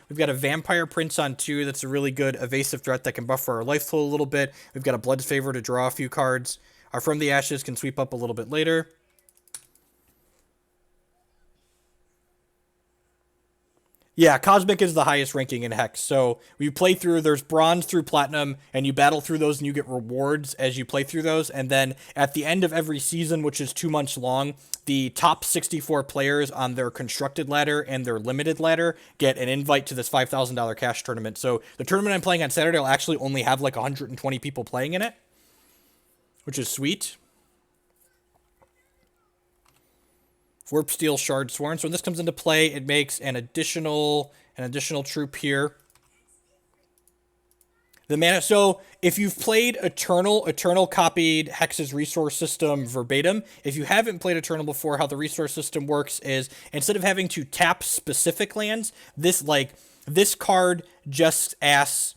We've got a Vampire Prince on 2 that's a really good evasive threat that can buffer our life total a little bit. We've got a Blood's Favor to draw a few cards. Our From the Ashes can sweep up a little bit later. Yeah, Cosmic is the highest ranking in Hex. So you play through, there's Bronze through Platinum, and you battle through those, and you get rewards as you play through those. And then at the end of every season, which is 2 months long, the top 64 players on their constructed ladder and their limited ladder get an invite to this $5,000 cash tournament. So the tournament I'm playing on Saturday will actually only have like 120 people playing in it, which is sweet. Warp Steel, Shard Sworn. So when this comes into play, it makes an additional troop here. The mana. So if you've played Eternal copied Hex's resource system verbatim. If you haven't played Eternal before, how the resource system works is instead of having to tap specific lands, this card just asks,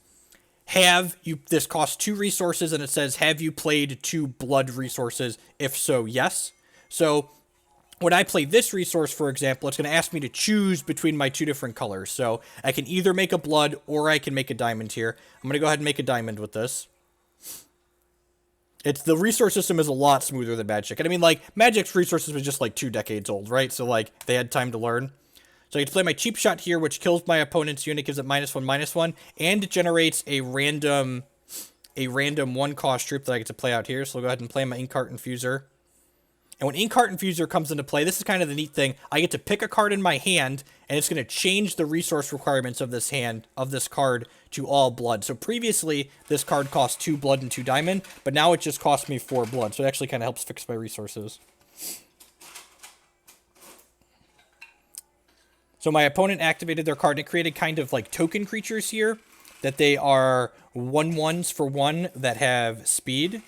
this costs 2 resources, and it says, have you played 2 blood resources? If so, yes. So when I play this resource, for example, it's going to ask me to choose between my 2 different colors. So I can either make a blood or I can make a diamond here. I'm going to go ahead and make a diamond with this. The resource system is a lot smoother than Magic. And I mean, like, Magic's resource system is just like 2 decades old, right? So, like, they had time to learn. So I get to play my cheap shot here, which kills my opponent's unit, gives it -1/-1, and it generates a random 1-cost troop that I get to play out here. So I'll go ahead and play my Inkheart Infuser. And when Inkheart Infuser comes into play, this is kind of the neat thing. I get to pick a card in my hand, and it's going to change the resource requirements of this card to all blood. So previously, this card cost 2 blood and 2 diamond, but now it just costs me 4 blood. So it actually kind of helps fix my resources. So my opponent activated their card, and it created kind of like token creatures here, that they are 1/1s for 1 that have speed.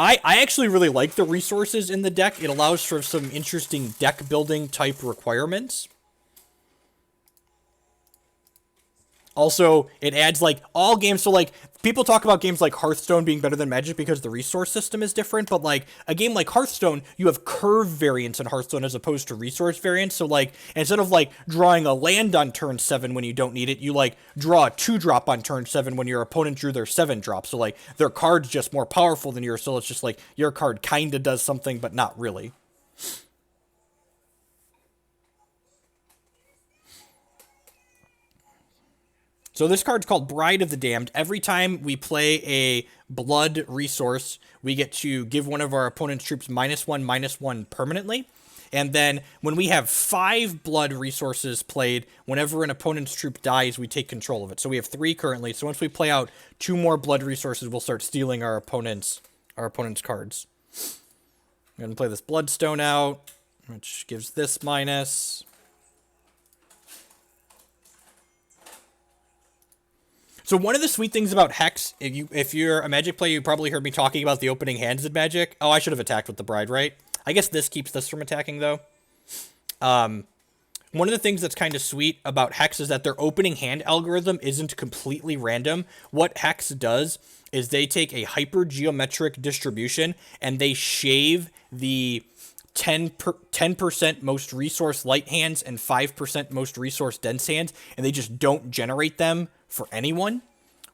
I actually really like the resources in the deck. It allows for some interesting deck building type requirements. Also, it adds, like, all games, so, like, people talk about games like Hearthstone being better than Magic because the resource system is different, but, like, a game like Hearthstone, you have curve variants in Hearthstone as opposed to resource variants, so, like, instead of, like, drawing a land on turn 7 when you don't need it, you, like, draw a 2-drop on turn 7 when your opponent drew their 7-drop, so, like, their card's just more powerful than yours, so it's just, like, your card kinda does something, but not really. So this card's called Bride of the Damned. Every time we play a blood resource, we get to give one of our opponent's troops -1/-1 permanently. And then when we have 5 blood resources played, whenever an opponent's troop dies, we take control of it. So we have 3 currently. So once we play out 2 more blood resources, we'll start stealing our opponent's cards. I'm going to play this Bloodstone out, which gives this minus. So one of the sweet things about Hex, if you're a Magic player, you probably heard me talking about the opening hands in Magic. Oh, I should have attacked with the Bride, right? I guess this keeps this from attacking, though. One of the things that's kind of sweet about Hex is that their opening hand algorithm isn't completely random. What Hex does is they take a hypergeometric distribution and they shave the 10% most resource light hands and 5% most resource dense hands, and they just don't generate them for anyone,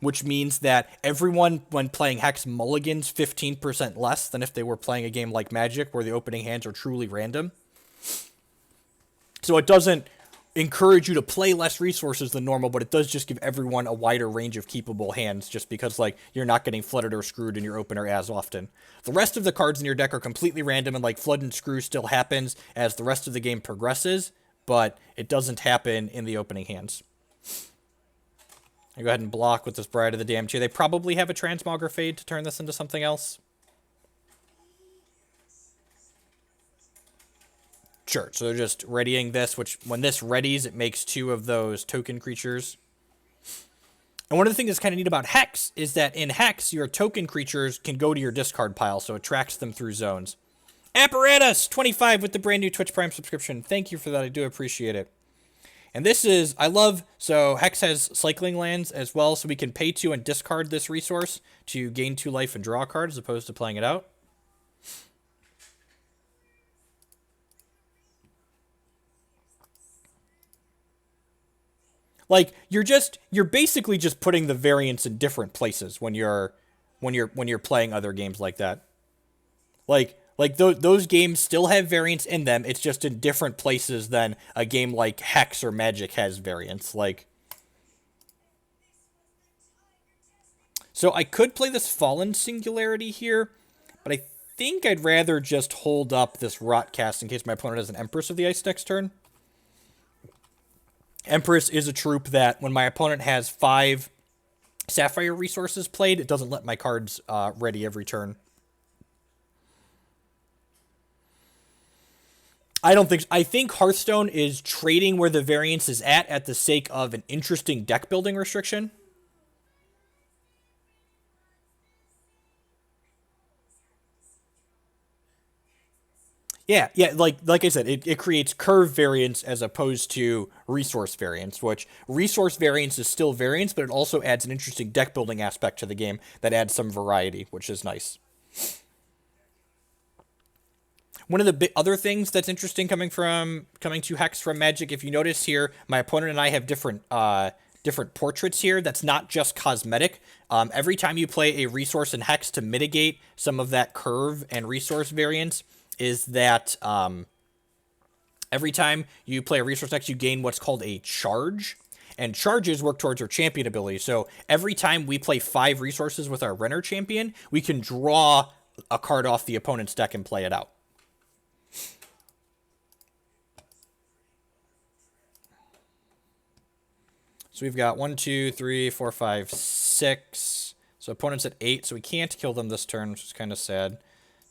which means that everyone, when playing Hex, mulligans 15% less than if they were playing a game like Magic, where the opening hands are truly random. So it doesn't encourage you to play less resources than normal, but it does just give everyone a wider range of keepable hands, just because, like, you're not getting flooded or screwed in your opener as often. The rest of the cards in your deck are completely random, and, like, flood and screw still happens as the rest of the game progresses, but it doesn't happen in the opening hands. I go ahead and block with this Bride of the Damned here. They probably have a Transmogrifade to turn this into something else. Sure, so they're just readying this, which when this readies, it makes 2 of those token creatures. And one of the things that's kind of neat about Hex is that in Hex, your token creatures can go to your discard pile, so it tracks them through zones. Apparatus 25 with the brand new Twitch Prime subscription. Thank you for that. I do appreciate it. And this is, so Hex has cycling lands as well, so we can pay 2 and discard this resource to gain 2 life and draw a card as opposed to playing it out. Like you're basically just putting the variants in different places when you're playing other games like that. Those games still have variants in them. It's just in different places than a game like Hex or Magic has variants. So I could play this Fallen Singularity here, but I think I'd rather just hold up this Rotcast in case my opponent has an Empress of the Ice next turn. Empress is a troop that when my opponent has 5 Sapphire resources played, it doesn't let my cards ready every turn. I think Hearthstone is trading where the variance is at the sake of an interesting deck building restriction. Yeah, like I said, it creates curve variance as opposed to resource variance, which resource variance is still variance, but it also adds an interesting deck building aspect to the game that adds some variety, which is nice. One of the other things that's interesting coming to Hex from Magic, if you notice here, my opponent and I have different portraits here. That's not just cosmetic. Every time you play a resource in Hex to mitigate some of that curve and resource variance, is that every time you play a resource Hex, you gain what's called a charge. And charges work towards your champion ability. So every time we play 5 resources with our Renner champion, we can draw a card off the opponent's deck and play it out. So we've got 1, 2, 3, 4, 5, 6. So opponent's at 8, so we can't kill them this turn, which is kind of sad.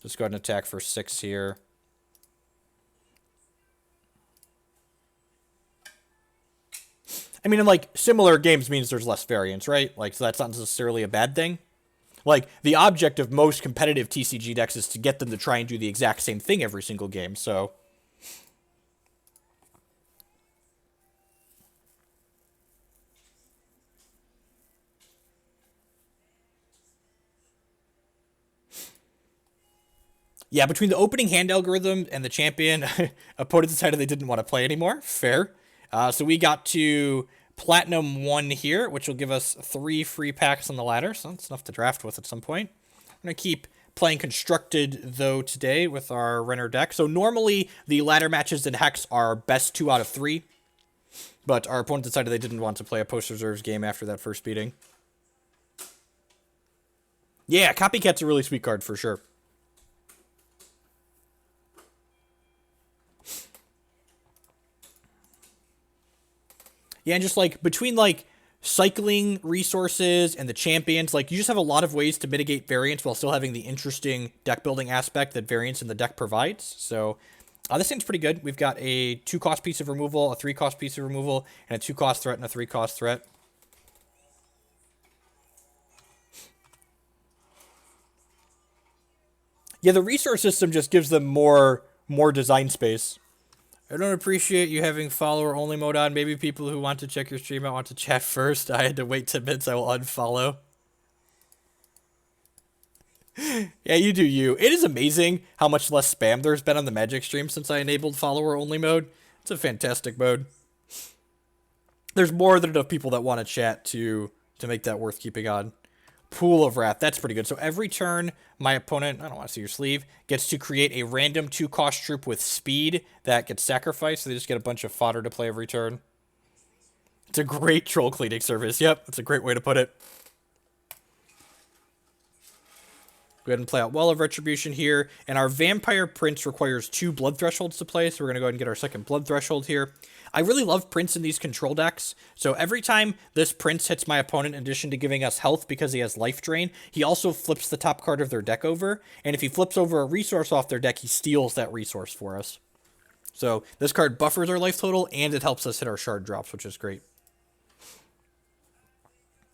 Just go ahead and attack for 6 here. I mean, and similar games means there's less variance, right? So that's not necessarily a bad thing. The object of most competitive TCG decks is to get them to try and do the exact same thing every single game, so... Yeah, between the opening hand algorithm and the champion, opponents decided they didn't want to play anymore. Fair. So we got to Platinum 1 here, which will give us 3 free packs on the ladder, so that's enough to draft with at some point. I'm going to keep playing Constructed, though, today with our Renner deck. So normally, the ladder matches in Hex are best 2 out of 3, but our opponent decided they didn't want to play a post-reserves game after that first beating. Yeah, Copycat's a really sweet card for sure. Yeah, and just between cycling resources and the champions, you just have a lot of ways to mitigate variance while still having the interesting deck building aspect that variance in the deck provides. So this thing's pretty good. We've got a 2-cost piece of removal, a 3-cost piece of removal, and a 2-cost threat and a 3-cost threat. Yeah, the resource system just gives them more design space. I don't appreciate you having follower-only mode on. Maybe people who want to check your stream out want to chat first. I had to wait 10 minutes. I will unfollow. Yeah, you do you. It is amazing how much less spam there's been on the Magic stream since I enabled follower-only mode. It's a fantastic mode. There's more than enough people that want to chat to make that worth keeping on. Pool of Wrath, that's pretty good. So every turn, my opponent, I don't want to see your sleeve, gets to create a random 2-cost troop with speed that gets sacrificed, so they just get a bunch of fodder to play every turn. It's a great troll cleaning service. Yep, that's a great way to put it. Go ahead and play out Well of Retribution here, and our Vampire Prince requires 2 blood thresholds to play, so we're going to go ahead and get our second blood threshold here. I really love Prince in these control decks, so every time this Prince hits my opponent, in addition to giving us health because he has life drain, he also flips the top card of their deck over, and if he flips over a resource off their deck, he steals that resource for us. So this card buffers our life total, and it helps us hit our shard drops, which is great.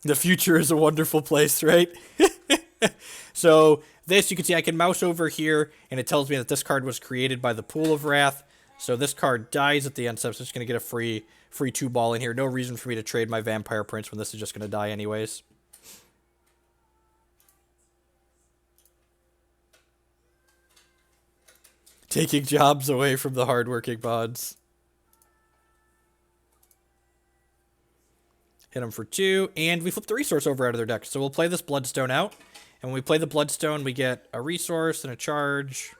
The future is a wonderful place, right? So this, you can see I can mouse over here, and it tells me that this card was created by the Pool of Wrath. So this card dies at the end, so I'm just going to get a free 2-ball in here. No reason for me to trade my Vampire Prince when this is just going to die anyways. Taking jobs away from the hardworking mods. Hit them for 2, and we flip the resource over out of their deck. So we'll play this Bloodstone out, and when we play the Bloodstone, we get a resource and a charge.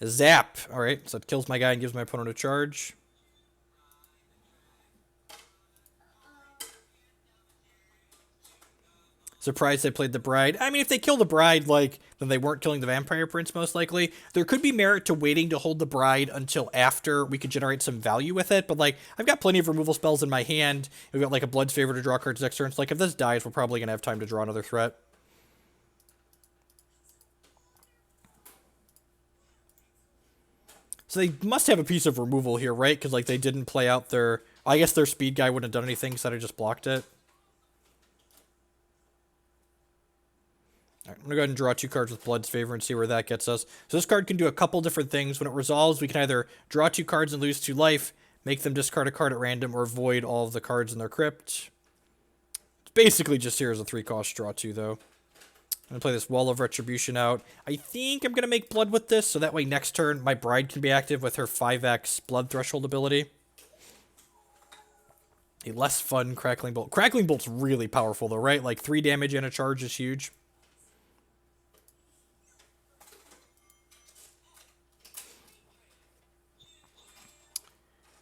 A zap. All right, so it kills my guy and gives my opponent a charge. Surprised they played the Bride. I mean, if they kill the Bride, like, then they weren't killing the Vampire Prince, most likely. There could be merit to waiting to hold the Bride until after we could generate some value with it, but, like, I've got plenty of removal spells in my hand. We've got, like, a Blood's Favor to draw cards next turn. So, like, if this dies, we're probably going to have time to draw another threat. So they must have a piece of removal here, right? Because, like, they didn't play out their... I guess their speed guy wouldn't have done anything, so I just blocked it. All right, I'm going to go ahead and draw 2 cards with Blood's Favor and see where that gets us. So this card can do a couple different things. When it resolves, we can either draw 2 cards and lose 2 life, make them discard a card at random, or void all of the cards in their crypt. It's basically just here as a 3-cost draw 2, though. I'm going to play this Well of Retribution out. I think I'm going to make Blood with this, so that way next turn my Bride can be active with her 5x Blood Threshold ability. A less fun Crackling Bolt. Crackling Bolt's really powerful, though, right? Like, 3 damage and a charge is huge.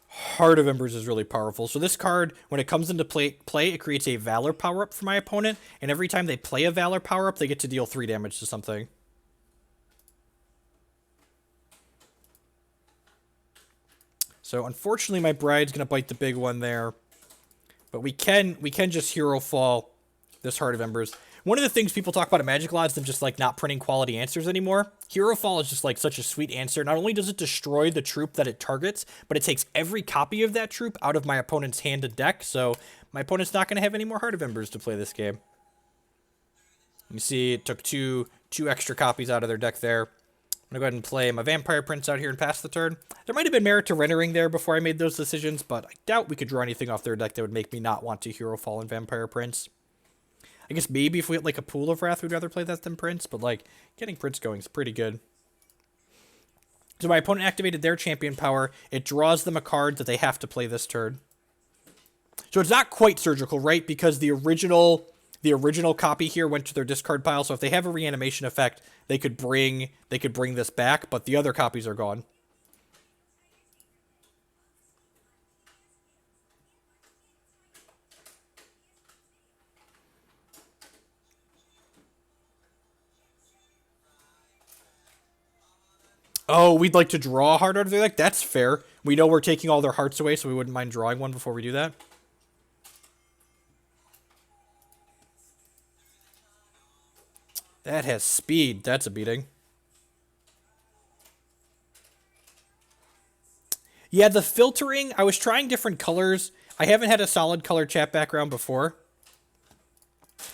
Heart of Embers is really powerful. So this card, when it comes into play, it creates a Valor power-up for my opponent, and every time they play a Valor power-up, they get to deal 3 damage to something. So unfortunately, my Bride's going to bite the big one there. But we can just Herofall this Heart of Embers. One of the things people talk about at Magic a lot is them just, like, not printing quality answers anymore. Herofall is just, like, such a sweet answer. Not only does it destroy the troop that it targets, but it takes every copy of that troop out of my opponent's hand and deck, so my opponent's not going to have any more Heart of Embers to play this game. You see, it took two extra copies out of their deck there. I'm going to go ahead and play my Vampire Prince out here and pass the turn. There might have been merit to Rennering there before I made those decisions, but I doubt we could draw anything off their deck that would make me not want to Herofall and Vampire Prince. I guess maybe if we had, like, a Pool of Wrath, we'd rather play that than Prince, but, like, getting Prince going is pretty good. So my opponent activated their champion power. It draws them a card that they have to play this turn. So it's not quite surgical, right? Because the original copy here went to their discard pile, so if they have a reanimation effect, they could bring this back, but the other copies are gone. Oh, we'd like to draw a heart out of their deck? That's fair. We know we're taking all their hearts away, so we wouldn't mind drawing one before we do that. That has speed. That's a beating. Yeah, the filtering, I was trying different colors. I haven't had a solid color chat background before.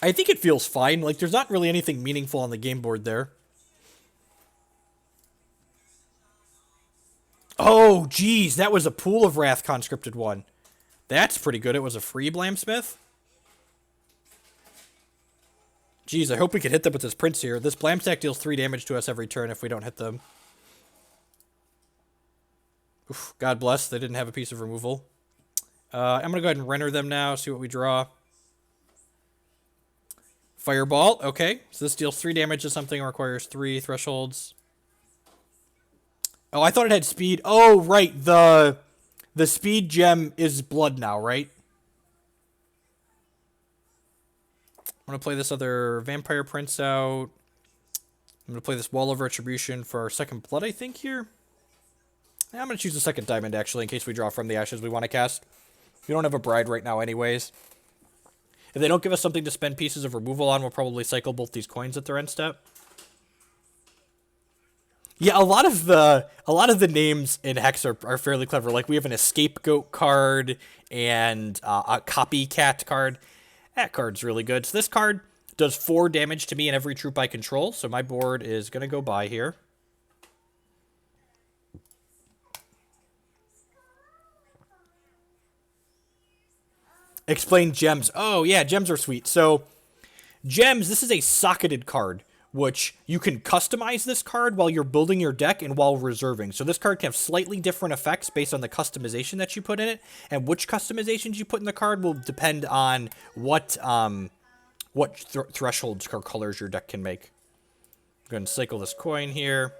I think it feels fine. Like, there's not really anything meaningful on the game board there. Oh, geez, that was a Pool of Wrath conscripted one. That's pretty good. It was a free Blamsmith. Geez, I hope we can hit them with this Prince here. This Blamstack deals 3 damage to us every turn if we don't hit them. Oof, God bless, they didn't have a piece of removal. I'm going to go ahead and Renner them now, see what we draw. Fireball, okay. So this deals 3 damage to something and requires 3 thresholds. Oh, I thought it had speed. Oh, right. The speed gem is blood now, right? I'm going to play this other Vampire Prince out. I'm going to play this Well of Retribution for our second blood, I think, here. Yeah, I'm going to choose the second diamond, actually, in case we draw from the ashes we want to cast. We don't have a Bride right now anyways. If they don't give us something to spend pieces of removal on, we'll probably cycle both these coins at their end step. Yeah, a lot of the names in Hex are fairly clever. Like, we have an Scapegoat card and a Copycat card. That card's really good. So this card does 4 damage to me and every troop I control. So my board is going to go by here. Explain gems. Oh, yeah, gems are sweet. So, gems, this is a socketed card, which you can customize this card while you're building your deck and while reserving. So this card can have slightly different effects based on the customization that you put in it, and which customizations you put in the card will depend on what thresholds or colors your deck can make. I'm going to cycle this coin here.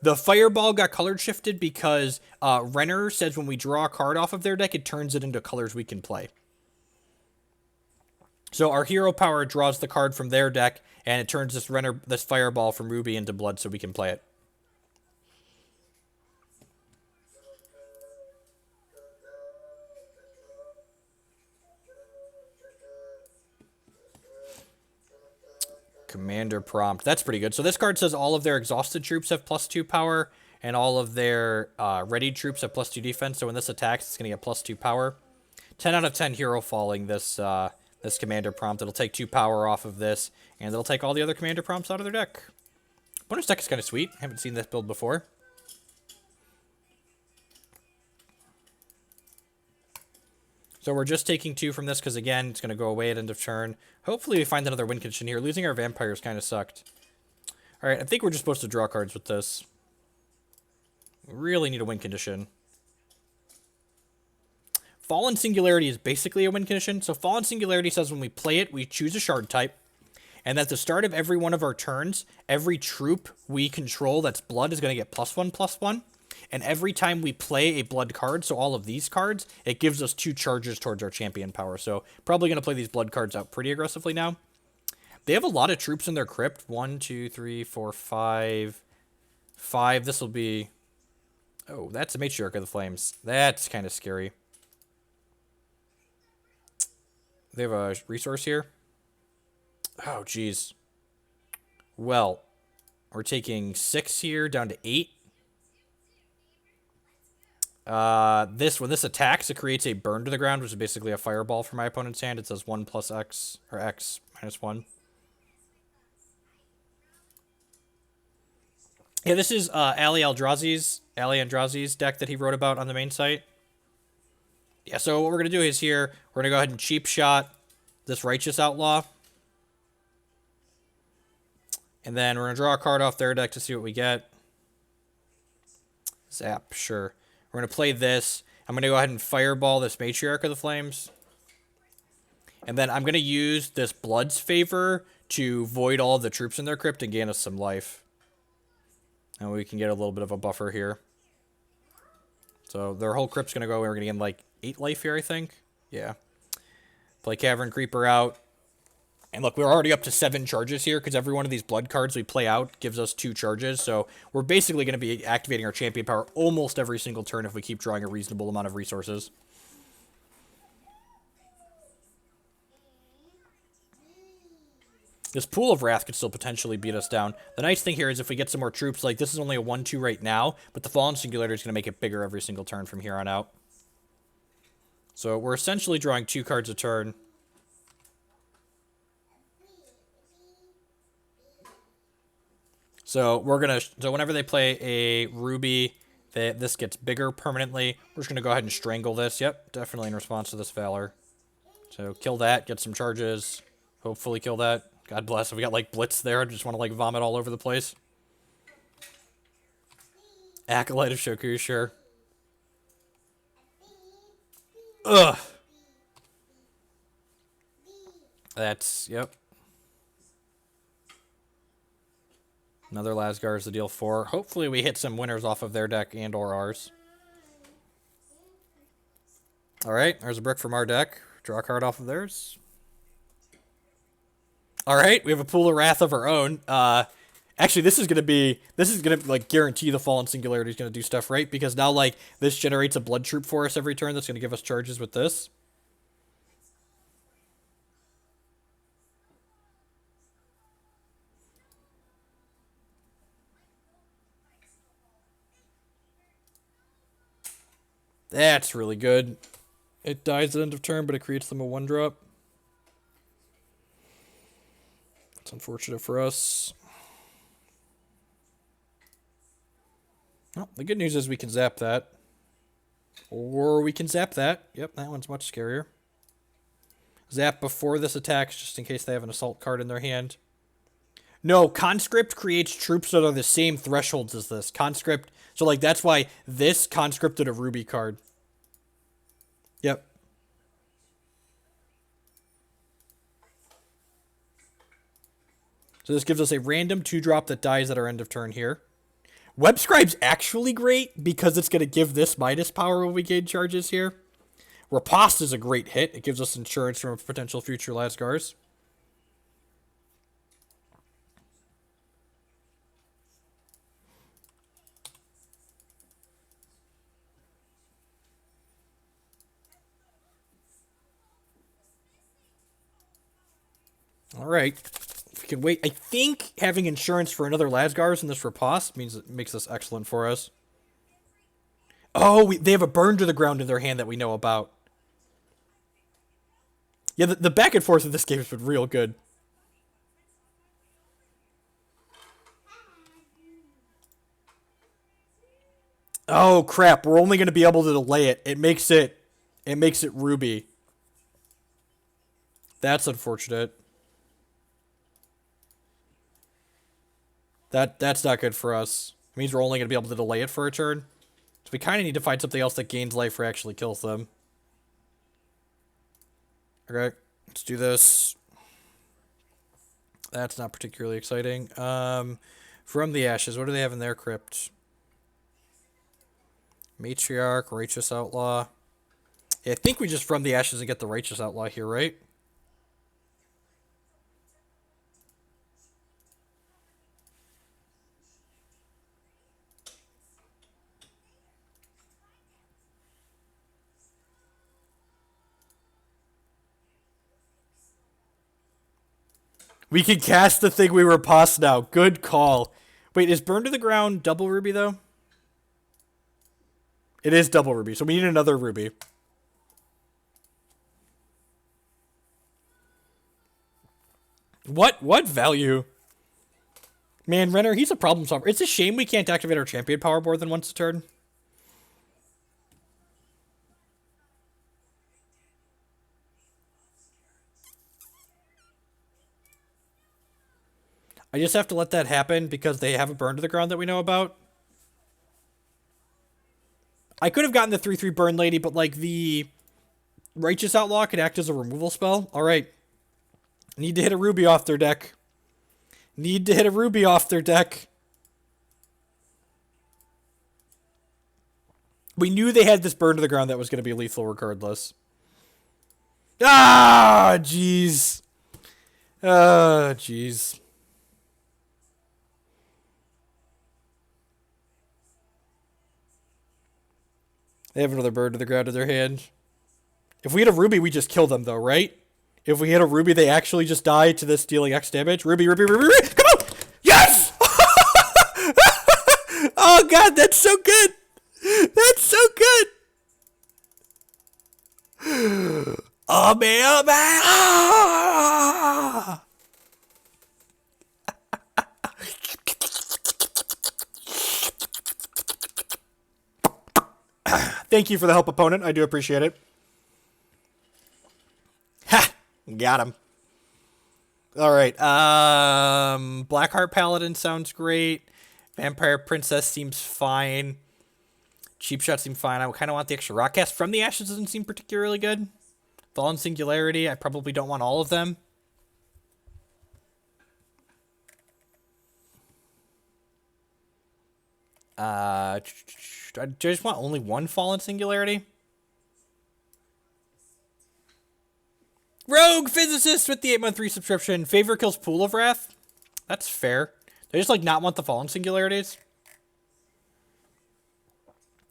The Fireball got color shifted because Renner says when we draw a card off of their deck, it turns it into colors we can play. So our hero power draws the card from their deck, and it turns this Fireball from Ruby into blood so we can play it. Commander Prompt. That's pretty good. So this card says all of their exhausted troops have +2 power, and all of their readied troops have +2 defense. So when this attacks, it's going to get +2 power. 10 out of 10 hero falling this this commander prompt. It'll take 2 power off of this, and it'll take all the other commander prompts out of their deck. Bonus deck is kind of sweet. Haven't seen this build before. So we're just taking 2 from this because, again, it's going to go away at end of turn. Hopefully we find another win condition here. Losing our vampires kind of sucked. All right, I think we're just supposed to draw cards with this. We really need a win condition. Fallen Singularity is basically a win condition. So Fallen Singularity says when we play it, we choose a shard type. And at the start of every one of our turns, every troop we control that's blood is going to get +1/+1. And every time we play a blood card, so all of these cards, it gives us 2 charges towards our champion power. So probably going to play these blood cards out pretty aggressively now. They have a lot of troops in their crypt. 1, 2, 3, 4, 5. 5. This will be... Oh, that's a Matriarch of the Flames. That's kind of scary. They have a resource here. Oh, jeez. Well, we're taking 6 here down to 8. When this attacks, it creates a burn to the ground, which is basically a fireball for my opponent's hand. It says 1 + X, or X -1. Yeah, this is Ali Andrazi's deck that he wrote about on the main site. Yeah, so what we're going to do is here, we're going to go ahead and cheap shot this Righteous Outlaw. And then we're going to draw a card off their deck to see what we get. Zap, sure. We're going to play this. I'm going to go ahead and fireball this Matriarch of the Flames. And then I'm going to use this Blood's Favor to void all the troops in their crypt and gain us some life. And we can get a little bit of a buffer here. So their whole crypt's going to go, we're going to gain like 8 life here, I think. Yeah. Play Cavern Creeper out. And look, we're already up to 7 charges here because every one of these blood cards we play out gives us 2 charges. So we're basically going to be activating our champion power almost every single turn if we keep drawing a reasonable amount of resources. This Pool of Wrath could still potentially beat us down. The nice thing here is if we get some more troops, like this is only a 1/2 right now, but the Fallen Singularity is going to make it bigger every single turn from here on out. So we're essentially drawing 2 cards a turn. So we're going to, so whenever they play a Ruby, this gets bigger permanently. We're just going to go ahead and Strangle this. Yep, definitely in response to this Valor. So kill that, get some charges. Hopefully kill that. God bless. If we got like Blitz there, I just want to like vomit all over the place. Acolyte of Shoku, sure. Ugh. That's, yep. Another Lasgar's to deal 4. Hopefully we hit some winners off of their deck and or ours. Alright, there's a brick from our deck. Draw a card off of theirs. Alright, we have a Pool of Wrath of our own. Actually, this is gonna like guarantee the Fallen Singularity is gonna do stuff, right? Because now like this generates a blood troop for us every turn that's gonna give us charges with this. That's really good. It dies at end of turn, but it creates them a 1-drop. It's unfortunate for us. Well, the good news is we can zap that. Or we can zap that. Yep, that one's much scarier. Zap before this attacks, just in case they have an assault card in their hand. No, Conscript creates troops that are the same thresholds as this. Conscript, so like that's why this conscripted a Ruby card. Yep. So this gives us a random 2-drop that dies at our end of turn here. Web Scribe's actually great because it's going to give this Midas power when we gain charges here. Riposte is a great hit. It gives us insurance from potential future Lasgars. All right. If we can wait. I think having insurance for another Lasgars in this Riposte means it makes this excellent for us. Oh, they have a burn to the ground in their hand that we know about. Yeah, the back and forth of this game has been real good. Oh crap, we're only going to be able to delay it. It makes it Ruby. That's unfortunate. That's not good for us. It means we're only going to be able to delay it for a turn. So we kind of need to find something else that gains life or actually kills them. Okay, let's do this. That's not particularly exciting. From the Ashes, what do they have in their crypt? Matriarch, Righteous Outlaw. Yeah, I think we just From the Ashes and get the Righteous Outlaw here, right? We can cast the thing we riposte now. Good call. Wait, is Burn to the Ground double Ruby, though? It is double Ruby, so we need another Ruby. What value? Man, Renner, he's a problem solver. It's a shame we can't activate our champion power more than once a turn. I just have to let that happen because they have a burn to the ground that we know about. I could have gotten the 3/3 burn lady, but like the Righteous Outlaw could act as a removal spell. Alright. Need to hit a Ruby off their deck. Need to hit a Ruby off their deck. We knew they had this burn to the ground that was going to be lethal regardless. Ah, jeez. Ah, jeez. They have another bird to the ground in their hand. If we hit a Ruby, we just kill them, though, right? If we hit a Ruby, they actually just die to this dealing X damage. Ruby, Ruby, Ruby, Ruby! Come on! Yes! Oh, God, that's so good! That's so good! Oh, man, oh, man! Ah! Thank you for the help, opponent. I do appreciate it. Ha! Got him. Alright, Blackheart Paladin sounds great. Vampire Princess seems fine. Cheap Shot seems fine. I kind of want the extra rock cast. From the Ashes doesn't seem particularly good. Fallen Singularity, I probably don't want all of them. I just want only one Fallen Singularity. Rogue Physicist with the 8-month resubscription. Favor kills Pool of Wrath. That's fair. They just, like, not want the Fallen Singularities.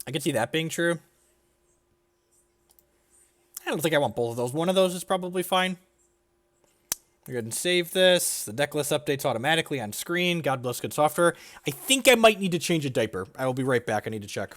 I can see that being true. I don't think I want both of those. One of those is probably fine. Go ahead and save this. The deck list updates automatically on screen. God bless good software. I think I might need to change a diaper. I will be right back. I need to check.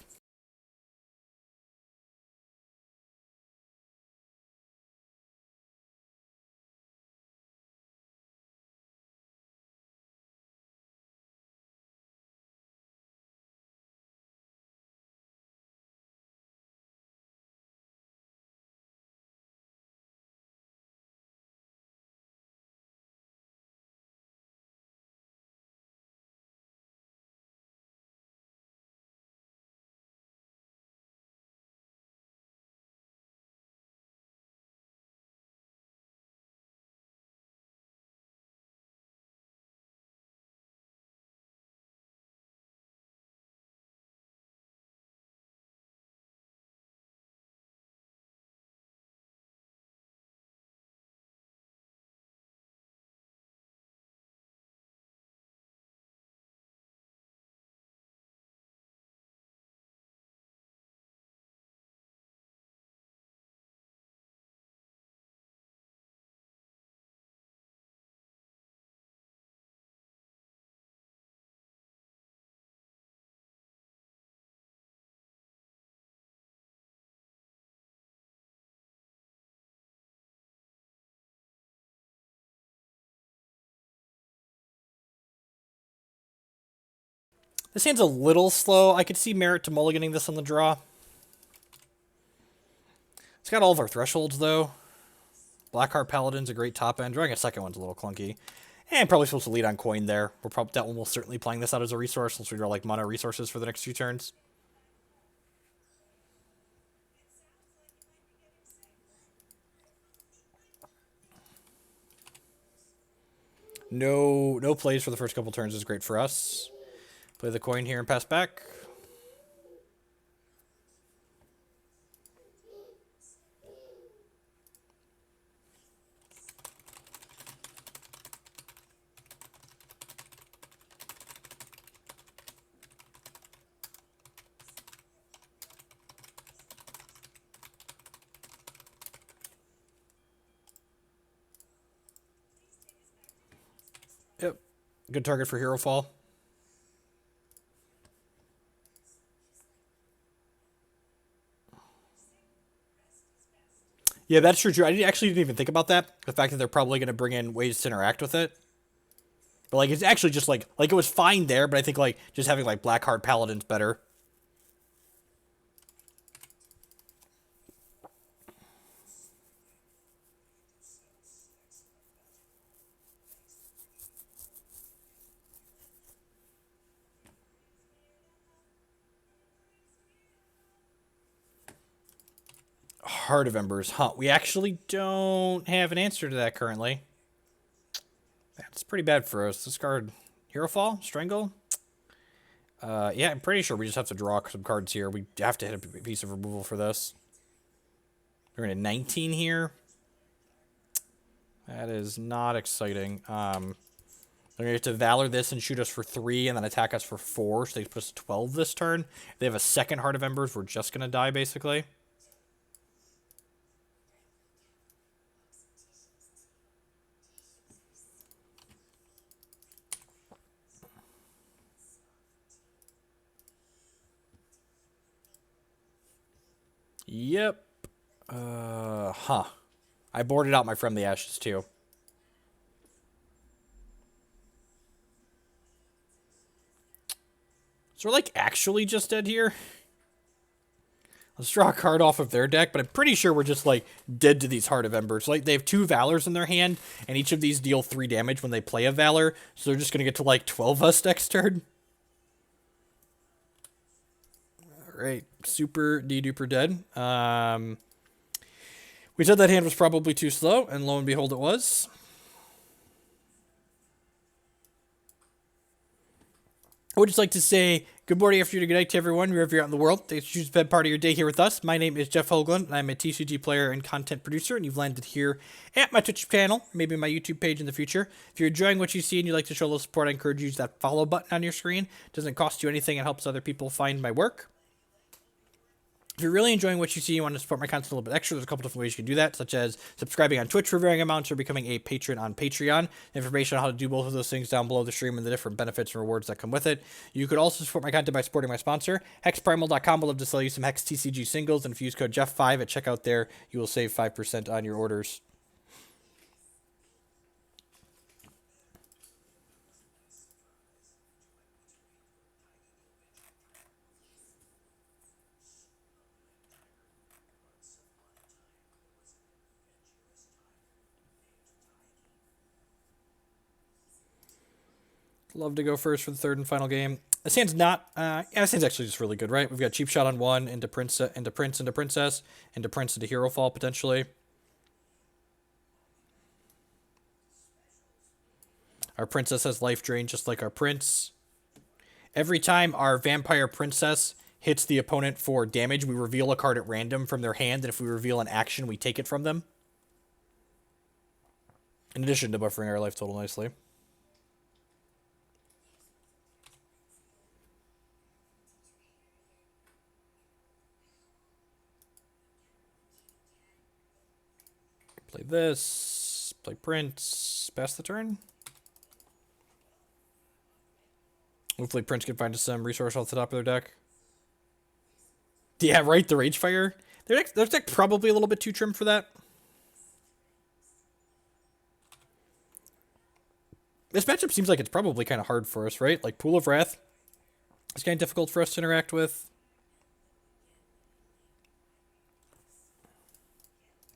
This hand's a little slow. I could see merit to mulliganing this on the draw. It's got all of our thresholds, though. Blackheart Paladin's a great top end. Drawing a second one's a little clunky. And probably supposed to lead on coin there. That one will certainly playing this out as a resource since we draw like mono resources for the next few turns. No plays for the first couple turns is great for us. Play the coin here and pass back. Yep. Good target for Herofall. Yeah, that's true. I actually didn't even think about that. The fact that they're probably going to bring in ways to interact with it. But, like, it's actually just, like it was fine there, but I think, like, just having, like, Blackheart Paladin's better. Heart of Embers. Huh. We actually don't have an answer to that currently. That's pretty bad for us. Discard Herofall? Strangle? Yeah, I'm pretty sure we just have to draw some cards here. We have to hit a piece of removal for this. We're in a 19 here. That is not exciting. They're going to have to Valor this and shoot us for 3 and then attack us for 4. So they put us 12 this turn. If they have a second Heart of Embers, we're just going to die, basically. Yep. I boarded out my From the Ashes, too. So we're, like, actually just dead here. Let's draw a card off of their deck, but I'm pretty sure we're just, like, dead to these Heart of Embers. Like, they have 2 Valors in their hand, and each of these deal 3 damage when they play a Valor, so they're just going to get to, like, 12 us next turn. Alright, super de-duper dead. We said that hand was probably too slow, and lo and behold it was. I would just like to say good morning, afternoon, good night to everyone, wherever you're out in the world. Thanks for choosing to spend part of your day here with us. My name is Jeff Hoagland, and I'm a TCG player and content producer, and you've landed here at my Twitch channel, maybe my YouTube page in the future. If you're enjoying what you see and you'd like to show a little support, I encourage you to use that follow button on your screen. It doesn't cost you anything, it helps other people find my work. If you're really enjoying what you see and you want to support my content a little bit extra, there's a couple different ways you can do that, such as subscribing on Twitch for varying amounts or becoming a patron on Patreon. Information on how to do both of those things down below the stream and the different benefits and rewards that come with it. You could also support my content by supporting my sponsor, hexprimal.com. We'll love to sell you some Hex TCG singles, and if you use code Jeff5 at checkout there, you will save 5% on your orders. Love to go first for the third and final game. This hand's not, this hand's actually just really good, right? We've got cheap shot on 1, into Prince, into Princess, into Prince, into Herofall, potentially. Our Princess has life drain just like our Prince. Every time our Vampire Princess hits the opponent for damage, we reveal a card at random from their hand, and if we reveal an action, we take it from them. In addition to buffering our life total nicely. Play this, play Prince, pass the turn. Hopefully Prince can find us some resource off the top of their deck. Yeah, right, the Ragefire. Their deck probably a little bit too trim for that. This matchup seems like it's probably kind of hard for us, right? Like Pool of Wrath It's kind of difficult for us to interact with.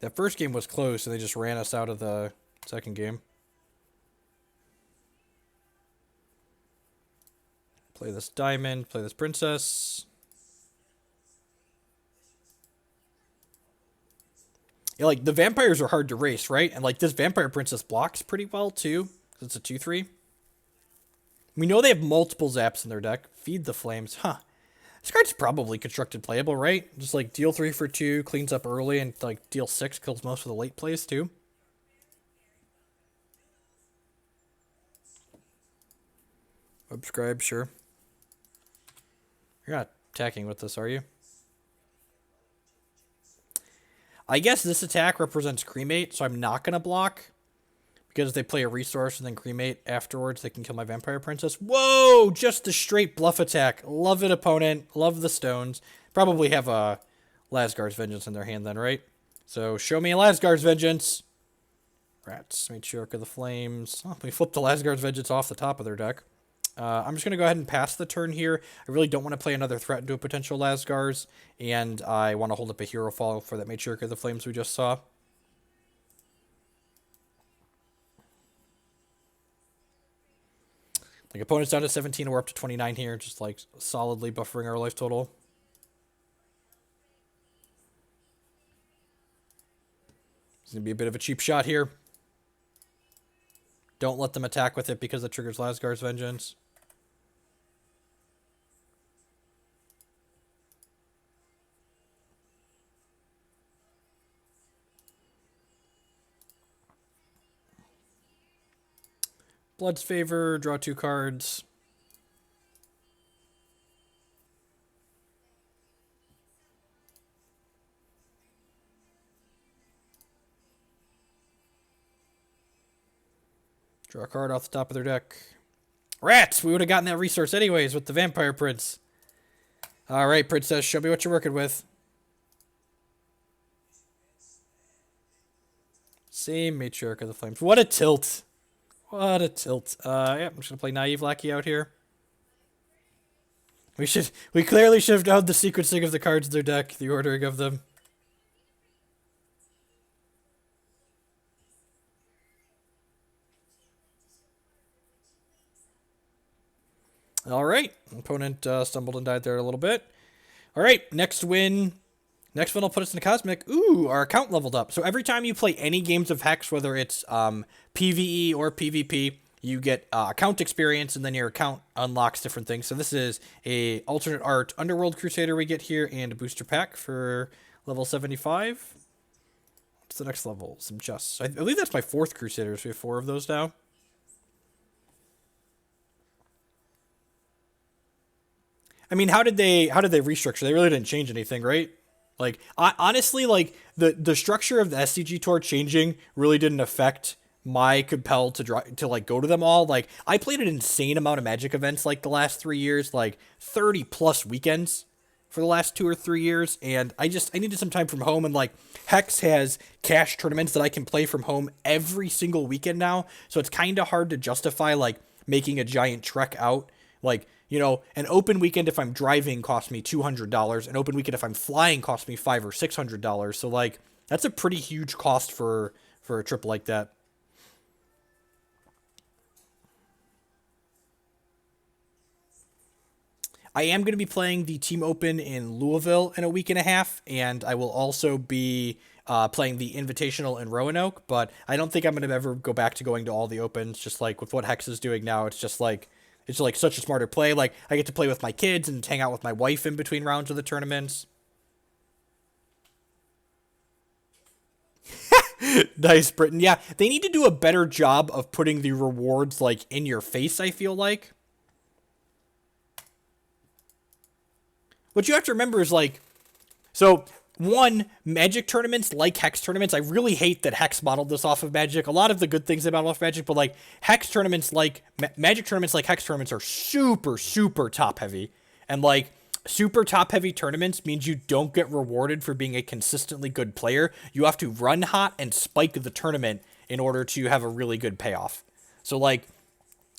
That first game was close, and they just ran us out of the second game. Play this diamond, play this princess. Yeah, like, the vampires are hard to race, right? And, like, this vampire princess blocks pretty well, too. It's a 2/3. We know they have multiple zaps in their deck. Feed the flames. Huh. This card's probably constructed playable, right? Just, like, deal 3 for 2, cleans up early, and, like, deal 6, kills most of the late plays, too. Subscribe, sure. You're not attacking with this, are you? I guess this attack represents Cremate, so I'm not going to block. Because they play a resource and then Cremate afterwards, they can kill my Vampire Princess. Whoa! Just a straight bluff attack. Love it, opponent. Love the stones. Probably have a Lasgar's Vengeance in their hand then, right? So, show me a Lasgar's Vengeance. Rats. Matriarch of the Flames. Oh, we flipped the Lasgar's Vengeance off the top of their deck. I'm just going to go ahead and pass the turn here. I really don't want to play another threat into a potential Lasgar's. And I want to hold up a Herofall for that Matriarch of the Flames we just saw. Like, opponent's down to 17, we're up to 29 here, just, like, solidly buffering our life total. It's going to be a bit of a cheap shot here. Don't let them attack with it because it triggers Lasgar's Vengeance. Blood's Favor, draw 2 cards. Draw a card off the top of their deck. Rats! We would have gotten that resource anyways with the Vampire Prince. Alright, Princess, show me what you're working with. Same Matriarch of the Flames. What a tilt! What a tilt. Yeah, I'm just gonna play Naive Lackey out here. We clearly should have known the sequencing of the cards in their deck, the ordering of them. Alright, opponent stumbled and died there a little bit. Alright, next win. Next one will put us in the Cosmic. Ooh, our account leveled up. So every time you play any games of Hex, whether it's PvE or PvP, you get account experience, and then your account unlocks different things. So this is a alternate art Underworld Crusader we get here, and a booster pack for level 75. What's the next level? Some Justs. I believe that's my 4th Crusader, so we have 4 of those now. I mean, how did they restructure? They really didn't change anything, right? Like, honestly, like, the structure of the SCG tour changing really didn't affect my compel to like go to them all. Like, I played an insane amount of Magic events like the last 3 years, like 30 plus weekends for the last 2 or 3 years, and I needed some time from home, and like Hex has cash tournaments that I can play from home every single weekend now, so it's kind of hard to justify like making a giant trek out. Like, you know, an open weekend if I'm driving costs me $200. An open weekend if I'm flying costs me $500 or $600. So like, that's a pretty huge cost for a trip like that. I am going to be playing the Team Open in Louisville in a week and a half, and I will also be playing the Invitational in Roanoke, but I don't think I'm going to ever go back to going to all the Opens. Just like with what Hex is doing now, it's like such a smarter play. Like, I get to play with my kids and hang out with my wife in between rounds of the tournaments. Nice, Britain. Yeah, they need to do a better job of putting the rewards, like, in your face, I feel like. What you have to remember is, like, so, one, Magic tournaments, like Hex tournaments, I really hate that Hex modeled this off of Magic. A lot of the good things about off Magic, but, like, Hex tournaments, like, Magic tournaments, like Hex tournaments, are super, super top-heavy. And, like, super top-heavy tournaments means you don't get rewarded for being a consistently good player. You have to run hot and spike the tournament in order to have a really good payoff. So, like,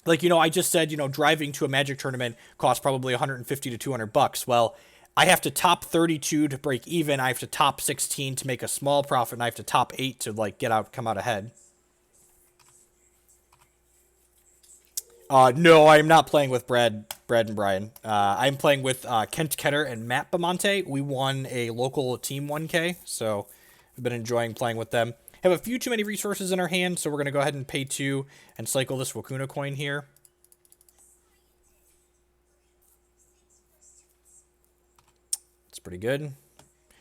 Like, I just said, driving to a Magic tournament costs probably 150 to 200 bucks. Well, I have to top 32 to break even. I have to top 16 to make a small profit, and I have to top 8 to like come out ahead. No, I'm not playing with Brad and Brian. I'm playing with Kent Ketter and Matt Bamonte. We won a local team 1K, so I've been enjoying playing with them. Have a few too many resources in our hand, so we're going to go ahead and pay 2 and cycle this Wakuna coin here. It's pretty good.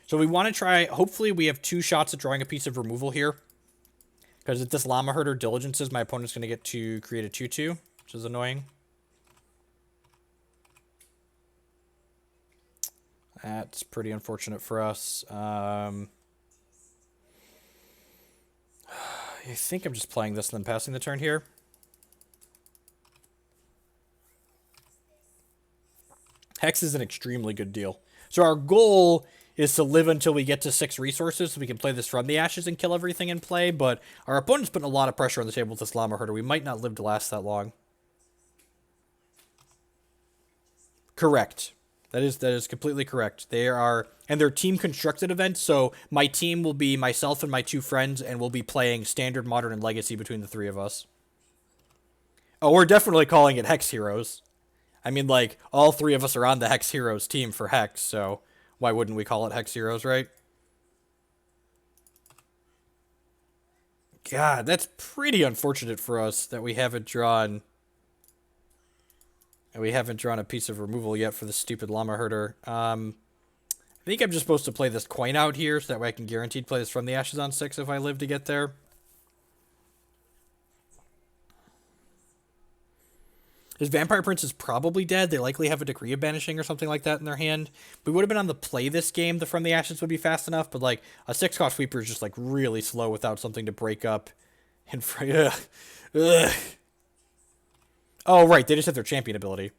So we want to try, hopefully we have 2 shots at drawing a piece of removal here. Because if this Llama Herder diligences, my opponent's going to get to create a 2-2, which is annoying. That's pretty unfortunate for us. I think I'm just playing this and then passing the turn here. Hex is an extremely good deal. So our goal is to live until we get to 6 resources so we can play this from the ashes and kill everything in play, but our opponent's putting a lot of pressure on the table with this Llama Herder. We might not live to last that long. Correct. That is completely correct. They are, and they're team constructed events, so my team will be myself and my 2 friends, and we'll be playing Standard, Modern, and Legacy between the 3 of us. Oh, we're definitely calling it Hex Heroes. I mean, like, all 3 of us are on the Hex Heroes team for Hex, so why wouldn't we call it Hex Heroes, right? God, that's pretty unfortunate for us that we haven't drawn... And we haven't drawn a piece of removal yet for the stupid Llama Herder. I think I'm just supposed to play this coin out here, so that way I can guaranteed play this from the ashes on 6 if I live to get there. His Vampire Prince is probably dead. They likely have a Decree of Banishing or something like that in their hand. We would have been on the play this game. The From the Ashes would be fast enough, but like a 6-cost Sweeper is just like really slow without something to break up. And ugh. Oh, right. They just have their champion ability.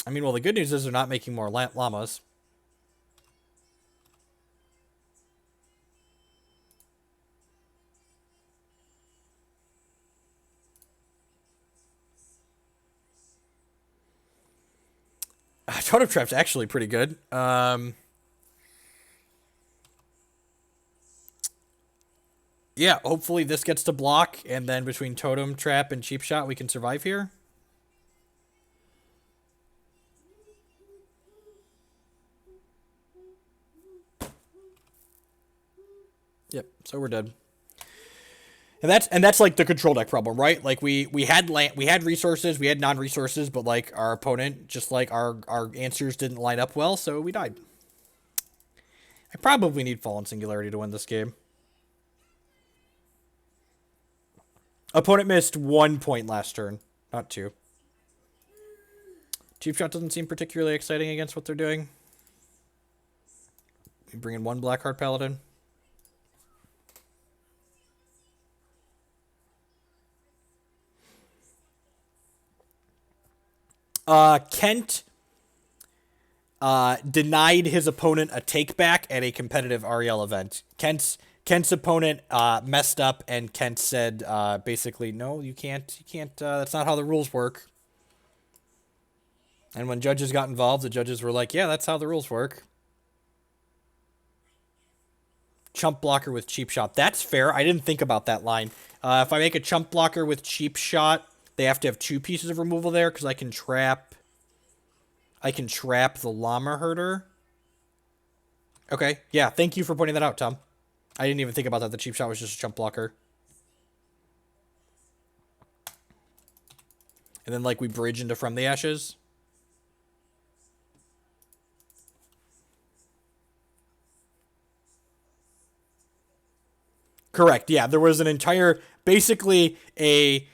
I mean, well, the good news is they're not making more llamas. Totem Trap's actually pretty good. Yeah, hopefully this gets to block, and then between Totem Trap and Cheap Shot, we can survive here. Yep, so we're dead. And that's like the control deck problem, right? Like we had resources, we had non-resources, but like our opponent, just like our answers didn't line up well, so we died. I probably need Fallen Singularity to win this game. Opponent missed 1 point last turn, not 2. Cheap Shot doesn't seem particularly exciting against what they're doing. We bring in 1 Blackheart Paladin. Kent denied his opponent a take back at a competitive REL event. Kent's opponent messed up, and Kent said basically, no, you can't, that's not how the rules work. And when judges got involved, the judges were like, yeah, that's how the rules work. Chump blocker with Cheap Shot. That's fair. I didn't think about that line. If I make a chump blocker with Cheap Shot, they have to have 2 pieces of removal there, because I can trap the Llama Herder. Okay, yeah, thank you for pointing that out, Tom. I didn't even think about that. The Cheap Shot was just a chump blocker. And then, like, we bridge into From the Ashes. Correct, yeah. There was an entire, basically a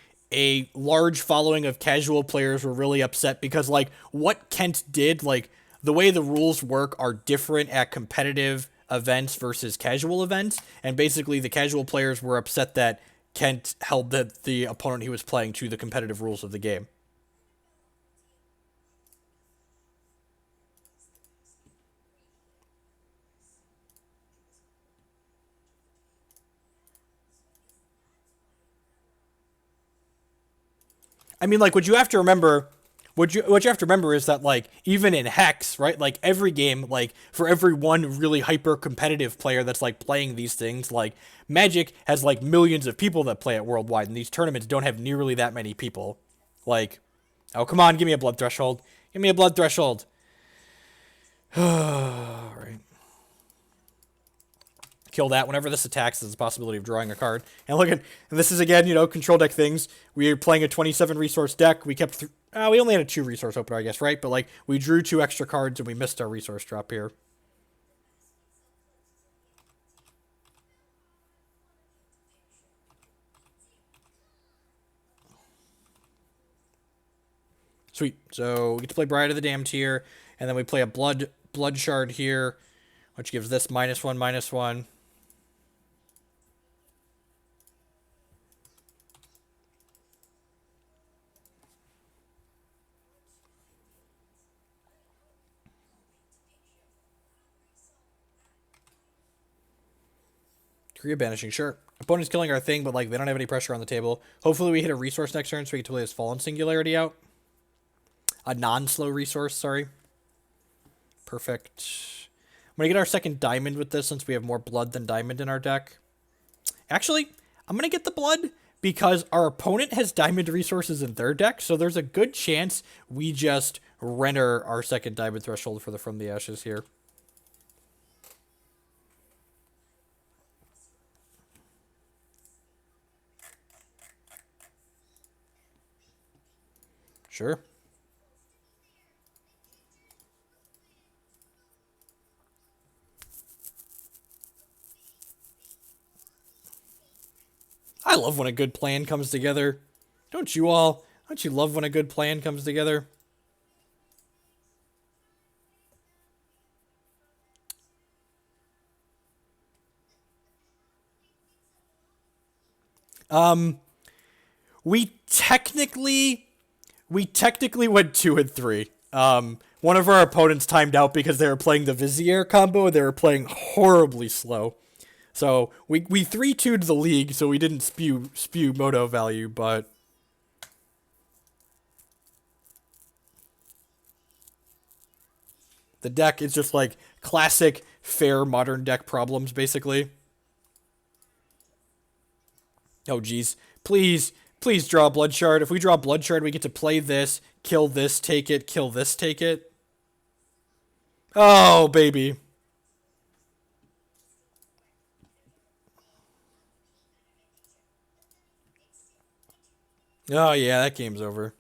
large following of casual players were really upset because, like, what Kent did, like, the way the rules work are different at competitive events versus casual events, and basically the casual players were upset that Kent held the opponent he was playing to the competitive rules of the game. I mean, like, what you have to remember, what you have to remember is that, like, even in Hex, right, like, every game, like, for every one really hyper competitive player that's like playing these things, like, Magic has like millions of people that play it worldwide, and these tournaments don't have nearly that many people. Like, oh, come on, give me a blood threshold. Give me a blood threshold. All right. Kill that. Whenever this attacks, there's a possibility of drawing a card. And look at, and this is again, you know, control deck things. We are playing a 27 resource deck. We kept, we only had a 2 resource opener, I guess, right? But like, we drew 2 extra cards and we missed our resource drop here. Sweet. So we get to play Bride of the Damned here, and then we play a blood shard here, which gives this -1/-1. Degree of Banishing, sure. Opponent's killing our thing, but like they don't have any pressure on the table. Hopefully we hit a resource next turn so we get to play this Fallen Singularity out. A non-slow resource, sorry. Perfect. I'm going to get our second diamond with this since we have more blood than diamond in our deck. Actually, I'm going to get the blood because our opponent has diamond resources in their deck, so there's a good chance we just Renner our second diamond threshold for the From the Ashes here. Sure. I love when a good plan comes together. Don't you all? Don't you love when a good plan comes together? We technically went 2 and 3. One of our opponents timed out because they were playing the Vizier combo and they were playing horribly slow. So we 3-2'd the league, so we didn't spew moto value, but the deck is just like classic fair modern deck problems, basically. Oh geez. Please draw Blood Shard. If we draw Blood Shard, we get to play this, kill this, take it, kill this, take it. Oh, baby. Oh, yeah, that game's over.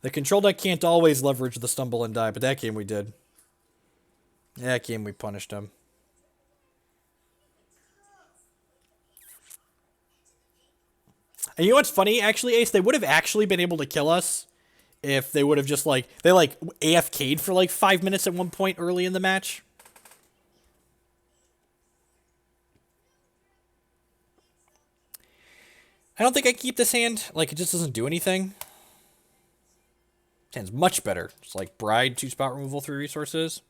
The control deck can't always leverage the stumble and die, but that game we did. That game we punished him. And you know what's funny, actually, Ace? They would have actually been able to kill us if they would have just, like, they, like, AFK'd for, like, 5 minutes at one point early in the match. I don't think I keep this hand. Like, it just doesn't do anything. This hand's much better. It's like Bride, 2 spot removal, 3 resources.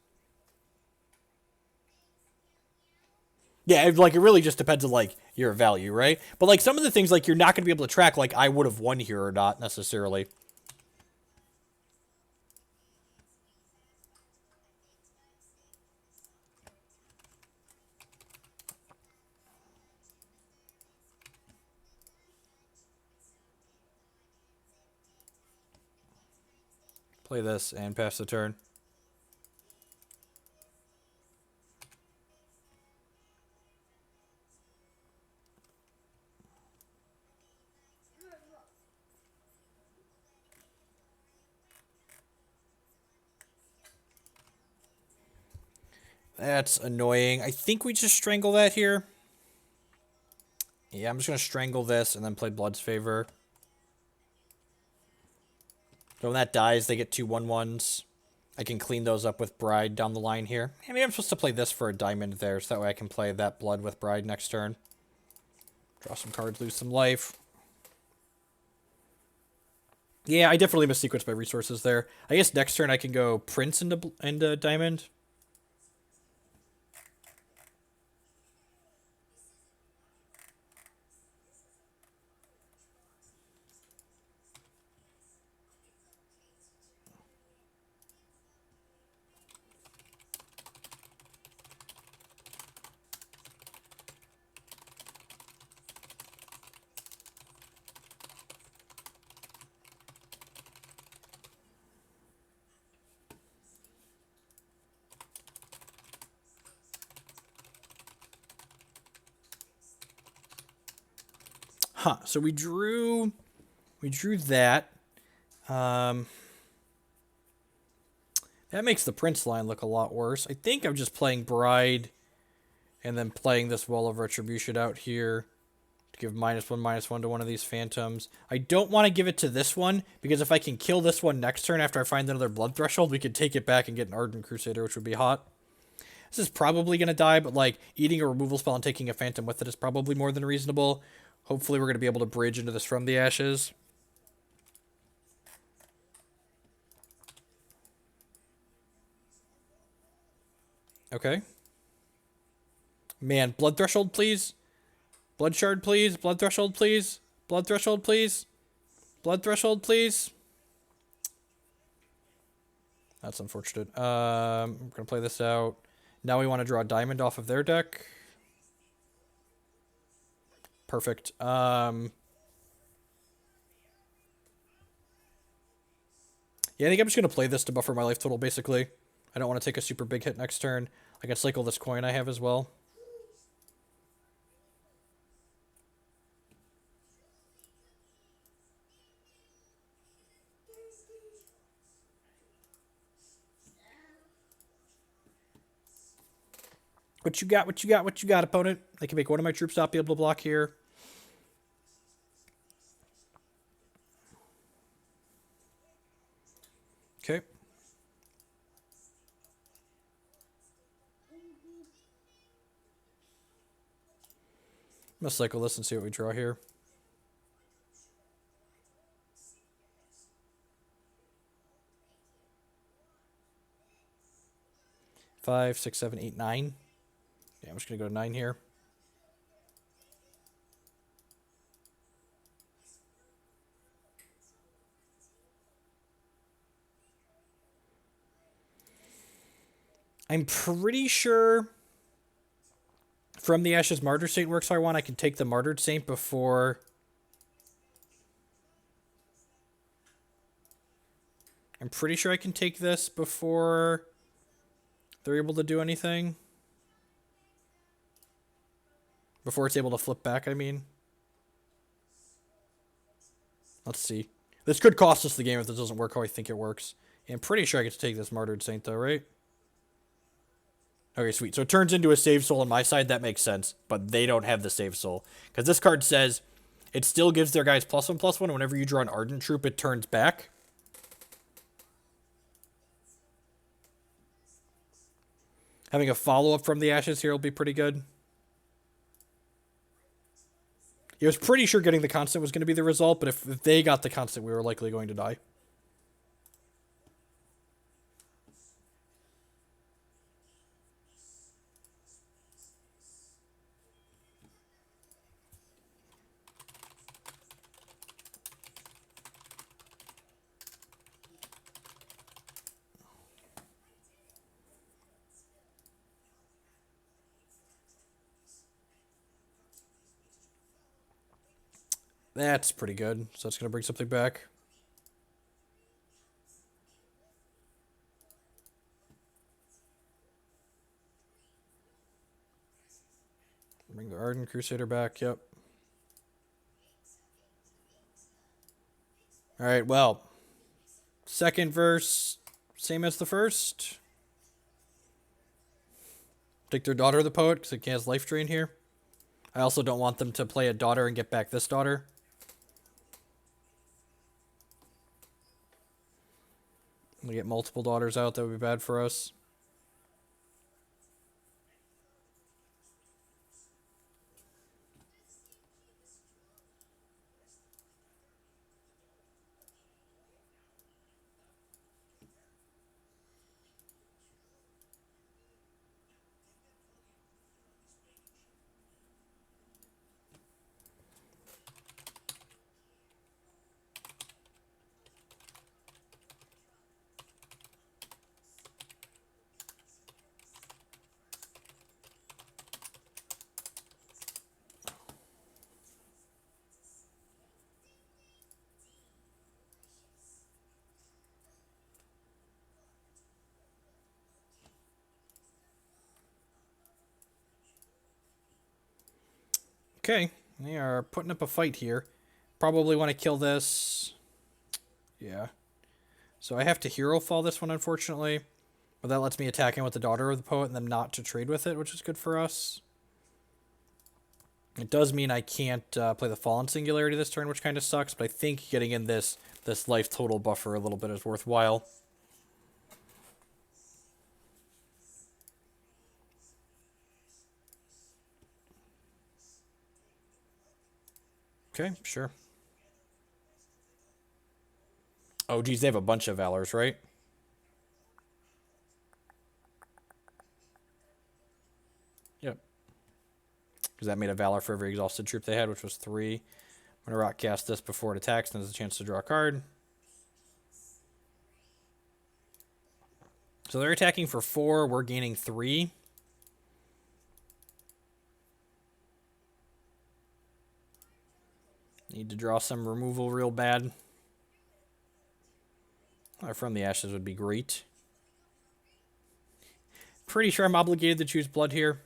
Yeah, like, it really just depends on, like, your value, right? But, like, some of the things, like, you're not going to be able to track, like, I would have won here or not, necessarily. Play this and pass the turn. That's annoying. I think we just strangle that here. Yeah, I'm just going to strangle this and then play Blood's Favor. So when that dies, they get 2 1/1s. I can clean those up with Bride down the line here. Maybe I'm supposed to play this for a diamond there, so that way I can play that Blood with Bride next turn. Draw some cards, lose some life. Yeah, I definitely missequenced my resources there. I guess next turn I can go Prince into Diamond. Huh. So we drew that. That makes the Prince line look a lot worse. I think I'm just playing Bride and then playing this Well of Retribution out here to give -1/-1 to one of these Phantoms. I don't want to give it to this one, because if I can kill this one next turn after I find another Blood Threshold, we could take it back and get an Ardent Crusader, which would be hot. This is probably going to die, but like eating a removal spell and taking a Phantom with it is probably more than reasonable. Hopefully we're going to be able to bridge into this from the Ashes. Okay. Man, Blood Threshold, please. Blood Shard, please. Blood Threshold, please. Blood Threshold, please. Blood Threshold, please. That's unfortunate. I'm going to play this out. Now we want to draw a Diamond off of their deck. Perfect. Yeah, I think I'm just going to play this to buffer my life total, basically. I don't want to take a super big hit next turn. I can cycle this coin I have as well. What you got? What you got? What you got, opponent? I can make one of my troops not be able to block here. Okay. I'm going to cycle this and see what we draw here. 5, 6, 7, 8, 9. Yeah, I'm just going to go to 9 here. I'm pretty sure From the Ashes Martyr Saint works how I want. I can take the Martyred Saint before... I'm pretty sure I can take this before they're able to do anything. Before it's able to flip back, I mean. Let's see. This could cost us the game if this doesn't work how I think it works. Yeah, I'm pretty sure I get to take this Martyred Saint, though, right? Okay, sweet. So it turns into a save soul on my side. That makes sense. But they don't have the save soul. Because this card says it still gives their guys +1/+1. Whenever you draw an Ardent Troop, it turns back. Having a follow-up from the Ashes here will be pretty good. I was pretty sure getting the constant was going to be the result, but if they got the constant, we were likely going to die. That's pretty good. So that's going to bring something back. Bring the Ardent Crusader back, yep. Alright, well. Second verse, same as the first. Take their Daughter of the Poet, because it has life drain here. I also don't want them to play a daughter and get back this daughter. We get multiple daughters out, that would be bad for us. Okay, They are putting up a fight here. Probably want to kill this. Yeah. So I have to Herofall this one, unfortunately. But that lets me attack in with the Daughter of the Poet and then not to trade with it, which is good for us. It does mean I can't play the Fallen Singularity this turn, which kind of sucks. But I think getting in this life total buffer a little bit is worthwhile. Okay, sure. Oh, geez, they have a bunch of Valors, right? Yep. Because that made a Valor for every exhausted troop they had, which was 3. I'm going to rock cast this before it attacks, and there's a chance to draw a card. So they're attacking for 4, we're gaining 3. Need to draw some removal real bad. From the Ashes would be great. Pretty sure I'm obligated to choose blood here.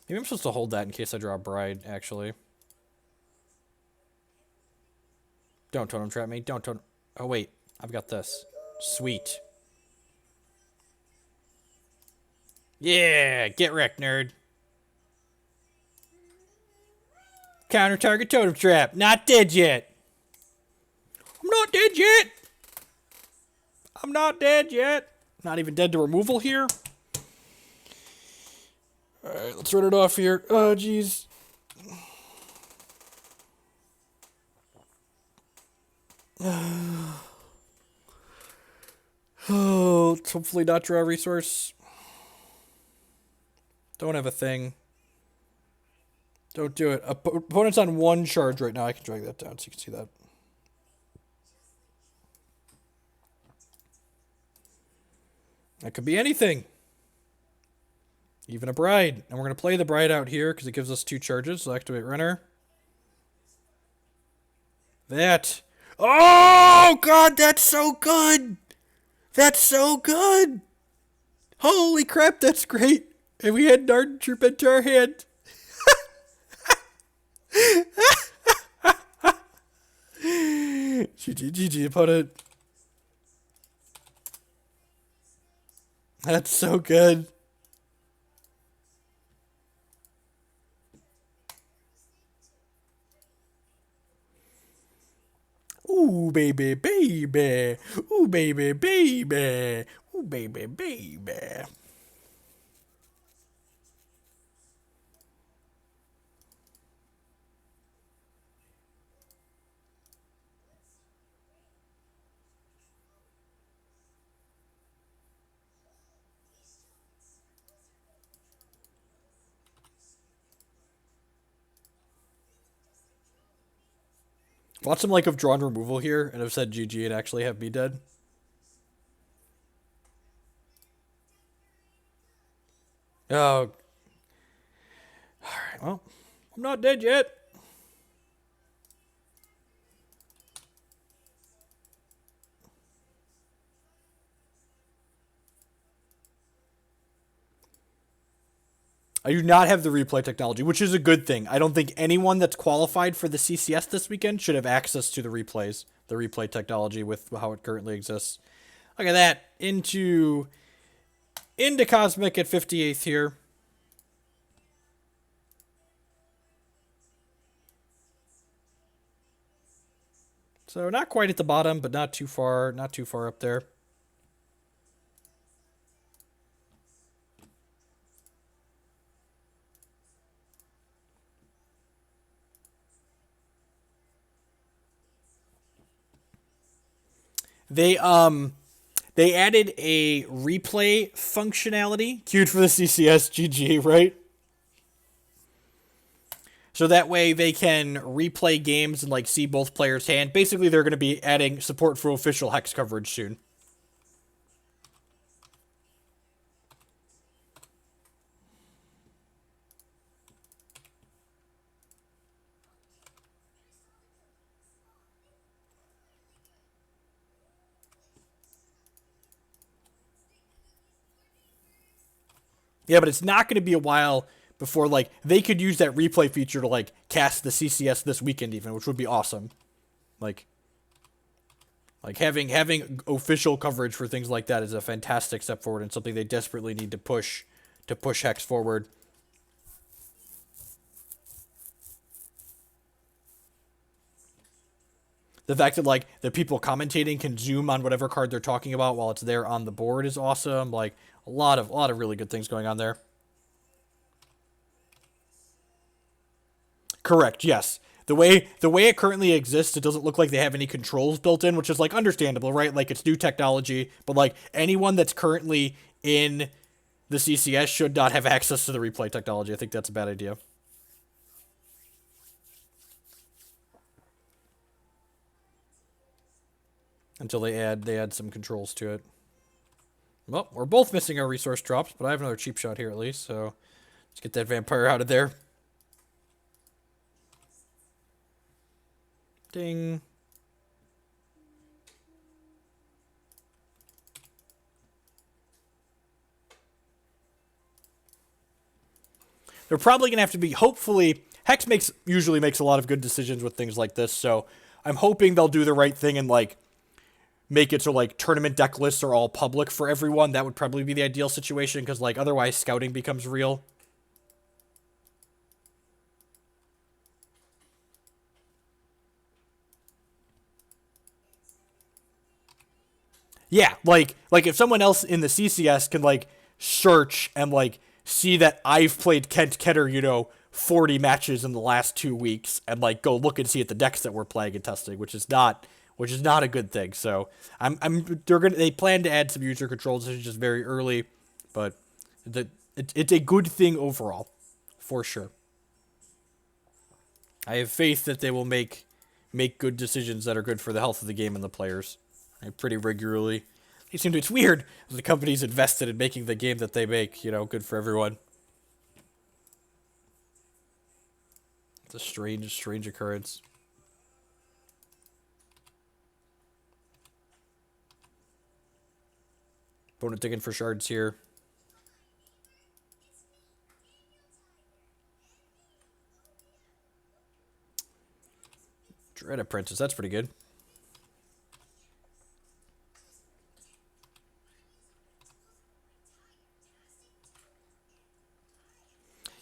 Maybe I'm supposed to hold that in case I draw a Bride, actually. Don't totem trap me. Don't totem... Oh, wait. I've got this. Sweet. Yeah! Get wrecked, nerd. Counter target totem trap. Not dead yet. I'm not dead yet. I'm not dead yet. Not even dead to removal here. Alright, let's run it off here. Oh, jeez. Oh, let's hopefully not draw a resource. Don't have a thing. Don't do it. Opponent's on 1 charge right now. I can drag that down so you can see that. That could be anything. Even a Bride. And we're going to play the Bride out here because it gives us 2 charges. So activate Renner. That. Oh, God, that's so good. That's so good. Holy crap, that's great. And we had an Ardent Troop into our hand. GG, opponent. That's so good. Ooh, baby, baby. Ooh, baby, baby. Ooh, baby, baby. Watch them like have drawn removal here and have said GG and actually have me dead. Oh. Alright, well, I'm not dead yet. I do not have the replay technology, which is a good thing. I don't think anyone that's qualified for the CCS this weekend should have access to the replays, the replay technology with how it currently exists. Look at that. Into Cosmic at 58th here. So not quite at the bottom, but not too far up there. They added a replay functionality, queued for the CCS GG, right? So that way they can replay games and like see both players' hand. Basically, they're going to be adding support for official Hex coverage soon. Yeah, but it's not going to be a while before, like, they could use that replay feature to, like, cast the CCS this weekend even, which would be awesome. Like, having official coverage for things like that is a fantastic step forward and something they desperately need to push Hex forward. The fact that, like, the people commentating can zoom on whatever card they're talking about while it's there on the board is awesome. Like, a lot of really good things going on there. Correct, yes. The way it currently exists, it doesn't look like they have any controls built in, which is, like, understandable, right? Like, it's new technology, but, like, anyone that's currently in the CCS should not have access to the replay technology. I think that's a bad idea. Until they add some controls to it. Well, we're both missing our resource drops, but I have another cheap shot here at least, so let's get that vampire out of there. Ding. They're probably going to have to be, hopefully, Hex usually makes a lot of good decisions with things like this, so I'm hoping they'll do the right thing and, like, make it so, like, tournament deck lists are all public for everyone. That would probably be the ideal situation, because, like, otherwise scouting becomes real. Yeah, like if someone else in the CCS can, like, search and, like, see that I've played Kent Ketter, 40 matches in the last 2 weeks, and, like, go look and see at the decks that we're playing and testing, which is not a good thing. So they plan to add some user controls. It's just very early, but it's a good thing overall, for sure. I have faith that they will make good decisions that are good for the health of the game and the players. Pretty regularly. It's weird. The company's invested in making the game that they make, good for everyone. It's a strange occurrence. Opponent digging for shards here. Dread Apprentice, that's pretty good.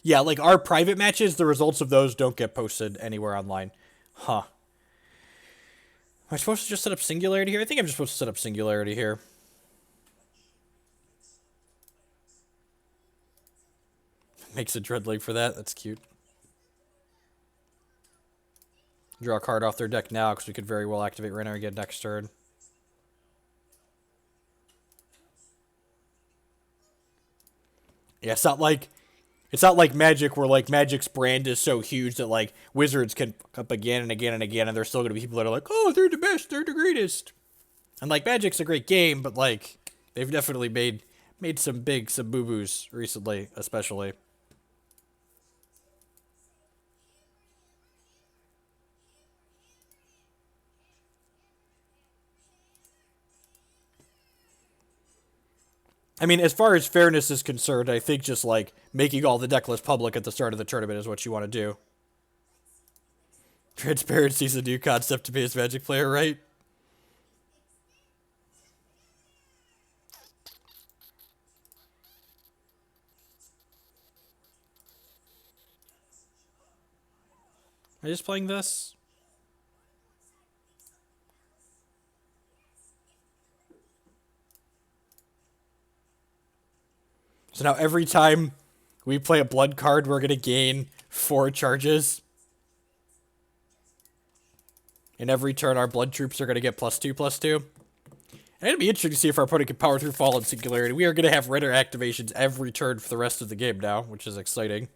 Yeah, like our private matches, the results of those don't get posted anywhere online. Huh. Am I supposed to just set up Singularity here? I think I'm just supposed to set up Singularity here. Makes a Dreadleg for that. That's cute. Draw a card off their deck now, because we could very well activate Renner again next turn. Yeah, it's not like Magic, where, like, Magic's brand is so huge that, like, Wizards can fuck up again and again and again, and there's still going to be people that are like, oh, they're the best, they're the greatest. And, like, Magic's a great game, but, like, they've definitely made some boo-boos recently, especially. I mean, as far as fairness is concerned, I think just, like, making all the deck lists public at the start of the tournament is what you want to do. Transparency is a new concept to be as Magic player, right? Am I just playing this? So now every time we play a blood card, we're going to gain 4 charges. And every turn, our blood troops are going to get +2/+2. And it'll be interesting to see if our opponent can power through Fallen Singularity. We are going to have Renner activations every turn for the rest of the game now, which is exciting.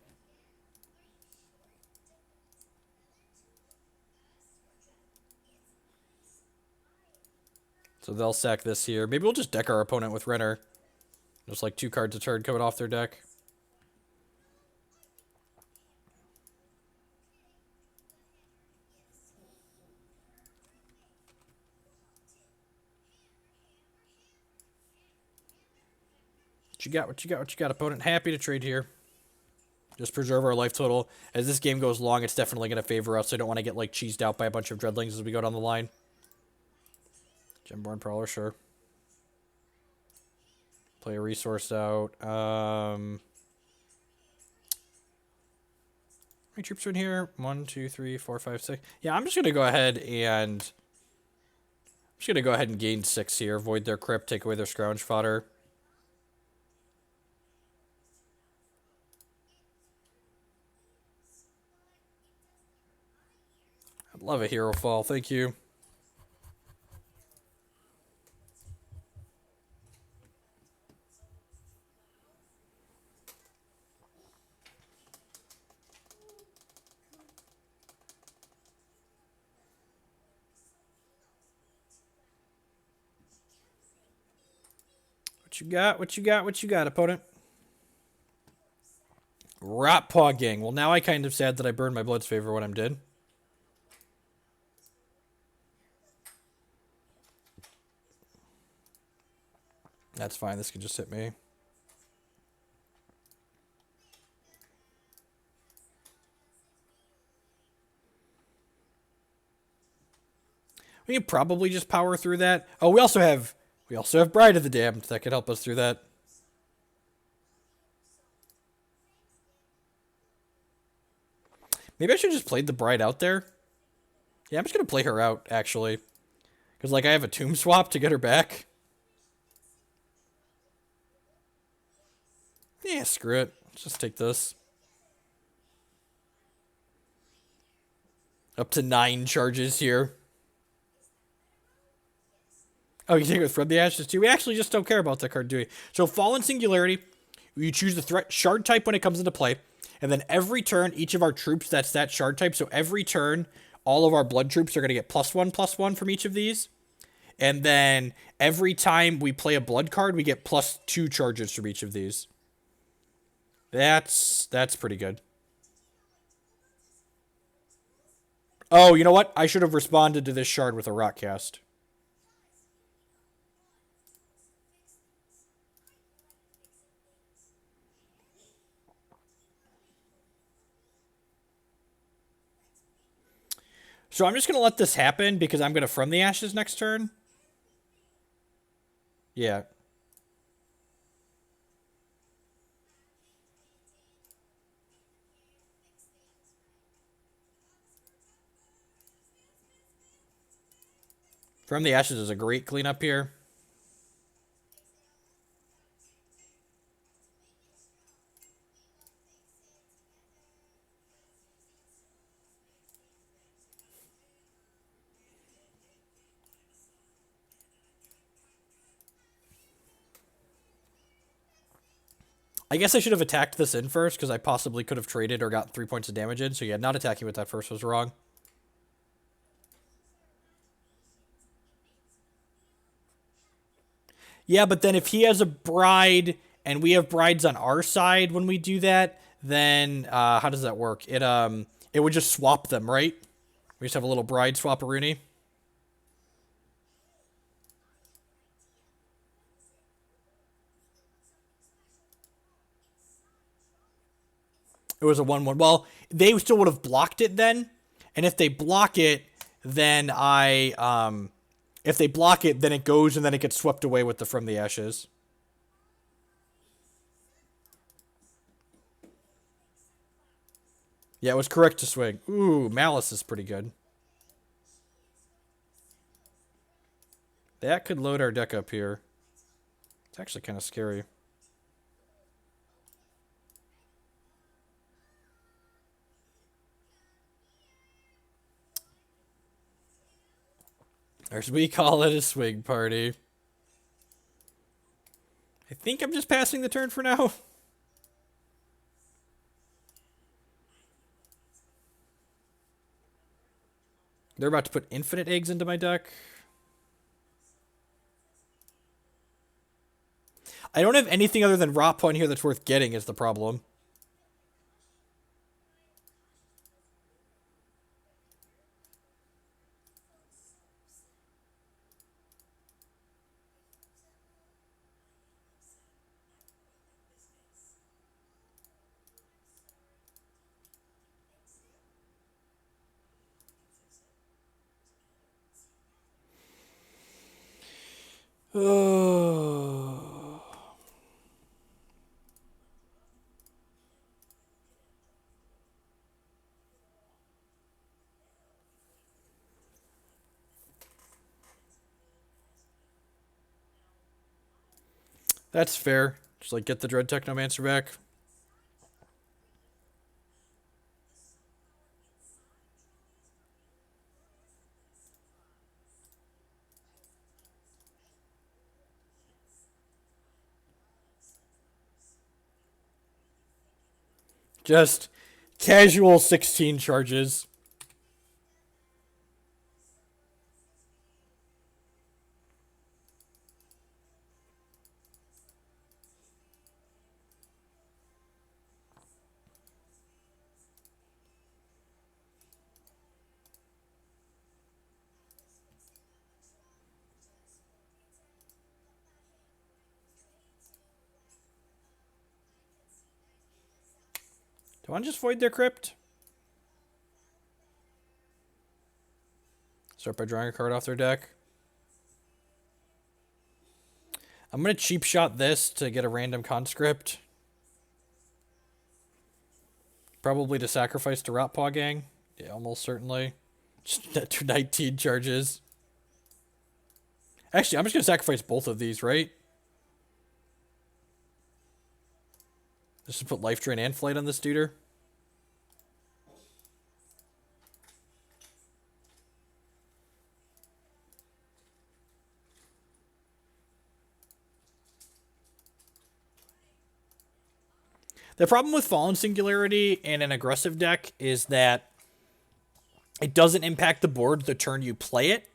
So they'll sack this here. Maybe we'll just deck our opponent with Renner. Just like 2 cards a turn coming off their deck. What you got? What you got? What you got, opponent? Happy to trade here. Just preserve our life total. As this game goes long, it's definitely going to favor us. I don't want to get, like, cheesed out by a bunch of Dreadlings as we go down the line. Gemborn Prowler, sure. Play a resource out. How many troops are in here? 1, 2, 3, 4, 5, 6. Yeah, I'm just going to go ahead and... gain 6 here. Void their crypt, take away their scrounge fodder. I'd love a Herofall, thank you. What you got? What you got? What you got, opponent? Rotpaw Gang. Well, now I kind of sad that I burned my Blood's Favor when I did. That's fine. This can just hit me. We can probably just power through that. Oh, we also have Bride of the Damned that could help us through that. Maybe I should have just played the Bride out there. Yeah, I'm just going to play her out, actually. Because, like, I have a Tomb Swap to get her back. Yeah, screw it. Let's just take this. Up to 9 charges here. Oh, you take it from the Ashes too? We actually just don't care about that card, do we? So, Fallen Singularity, you choose the threat shard type when it comes into play. And then every turn, each of our troops, that's that shard type. So, every turn, all of our blood troops are going to get +1/+1 from each of these. And then every time we play a blood card, we get +2 charges from each of these. That's pretty good. Oh, you know what? I should have responded to this shard with a Rock Cast. So I'm just going to let this happen because I'm going to From the Ashes next turn. Yeah. From the Ashes is a great cleanup here. I guess I should have attacked this in first, because I possibly could have traded or got 3 points of damage in. So yeah, not attacking with that first was wrong. Yeah, but then if he has a bride, and we have brides on our side when we do that, then how does that work? It would just swap them, right? We just have a little bride swap-a-rooney. It was a 1/1. Well, they still would have blocked it then. And if they block it, then if they block it, then it goes and then it gets swept away with the From the Ashes. Yeah, it was correct to swing. Ooh, Malice is pretty good. That could load our deck up here. It's actually kind of scary. Or as we call it, a swing party. I think I'm just passing the turn for now. They're about to put infinite eggs into my deck. I don't have anything other than Rotpaw in here that's worth getting is the problem. Oh. That's fair. Just like get the Dread Technomancer back. Just casual 16 charges. Do I just void their crypt? Start by drawing a card off their deck. I'm going to cheap shot this to get a random conscript. Probably to sacrifice to Rotpaw Gang. Yeah, almost certainly. Just 19 charges. Actually, I'm just going to sacrifice both of these, right? Just to put Life Drain and Flight on this duder. The problem with Fallen Singularity in an aggressive deck is that it doesn't impact the board the turn you play it.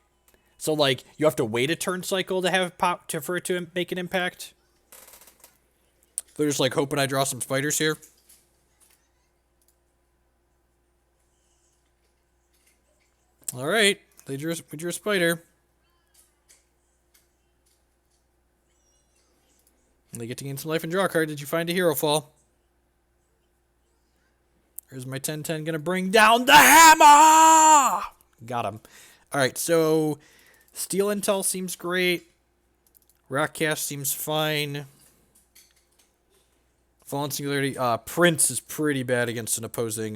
So, like, you have to wait a turn cycle to have pop for it to make an impact. They're just, like, hoping I draw some spiders here. Alright, we drew a spider. And they get to gain some life and draw a card. Did you find a Herofall? Here's my 10-10 gonna bring down the hammer! Got him. Alright, so Steel Intel seems great. Rockcast seems fine. Fallen Singularity. Prince is pretty bad against an opposing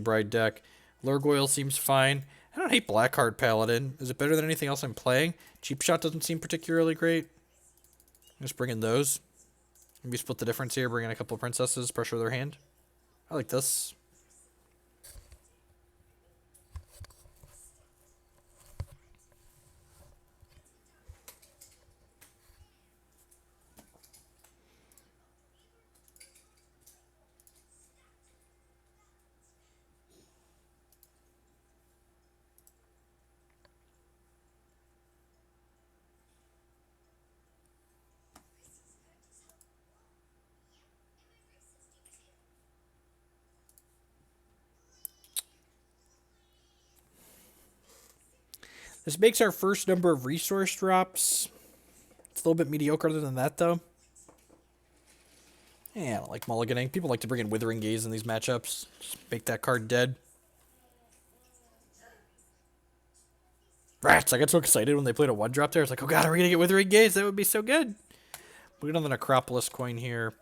Bride deck. Loregoyle seems fine. I don't hate Blackheart Paladin. Is it better than anything else I'm playing? Cheap Shot doesn't seem particularly great. Just bring in those. Maybe split the difference here, bring in a couple of princesses, pressure their hand. I like this. This makes our first number of resource drops. It's a little bit mediocre than that, though. Yeah, I don't like mulliganing. People like to bring in Withering Gaze in these matchups. Just make that card dead. Rats, I got so excited when they played a 1-drop there. It's like, oh god, are we going to get Withering Gaze? That would be so good. We're on the Necropolis Coin here.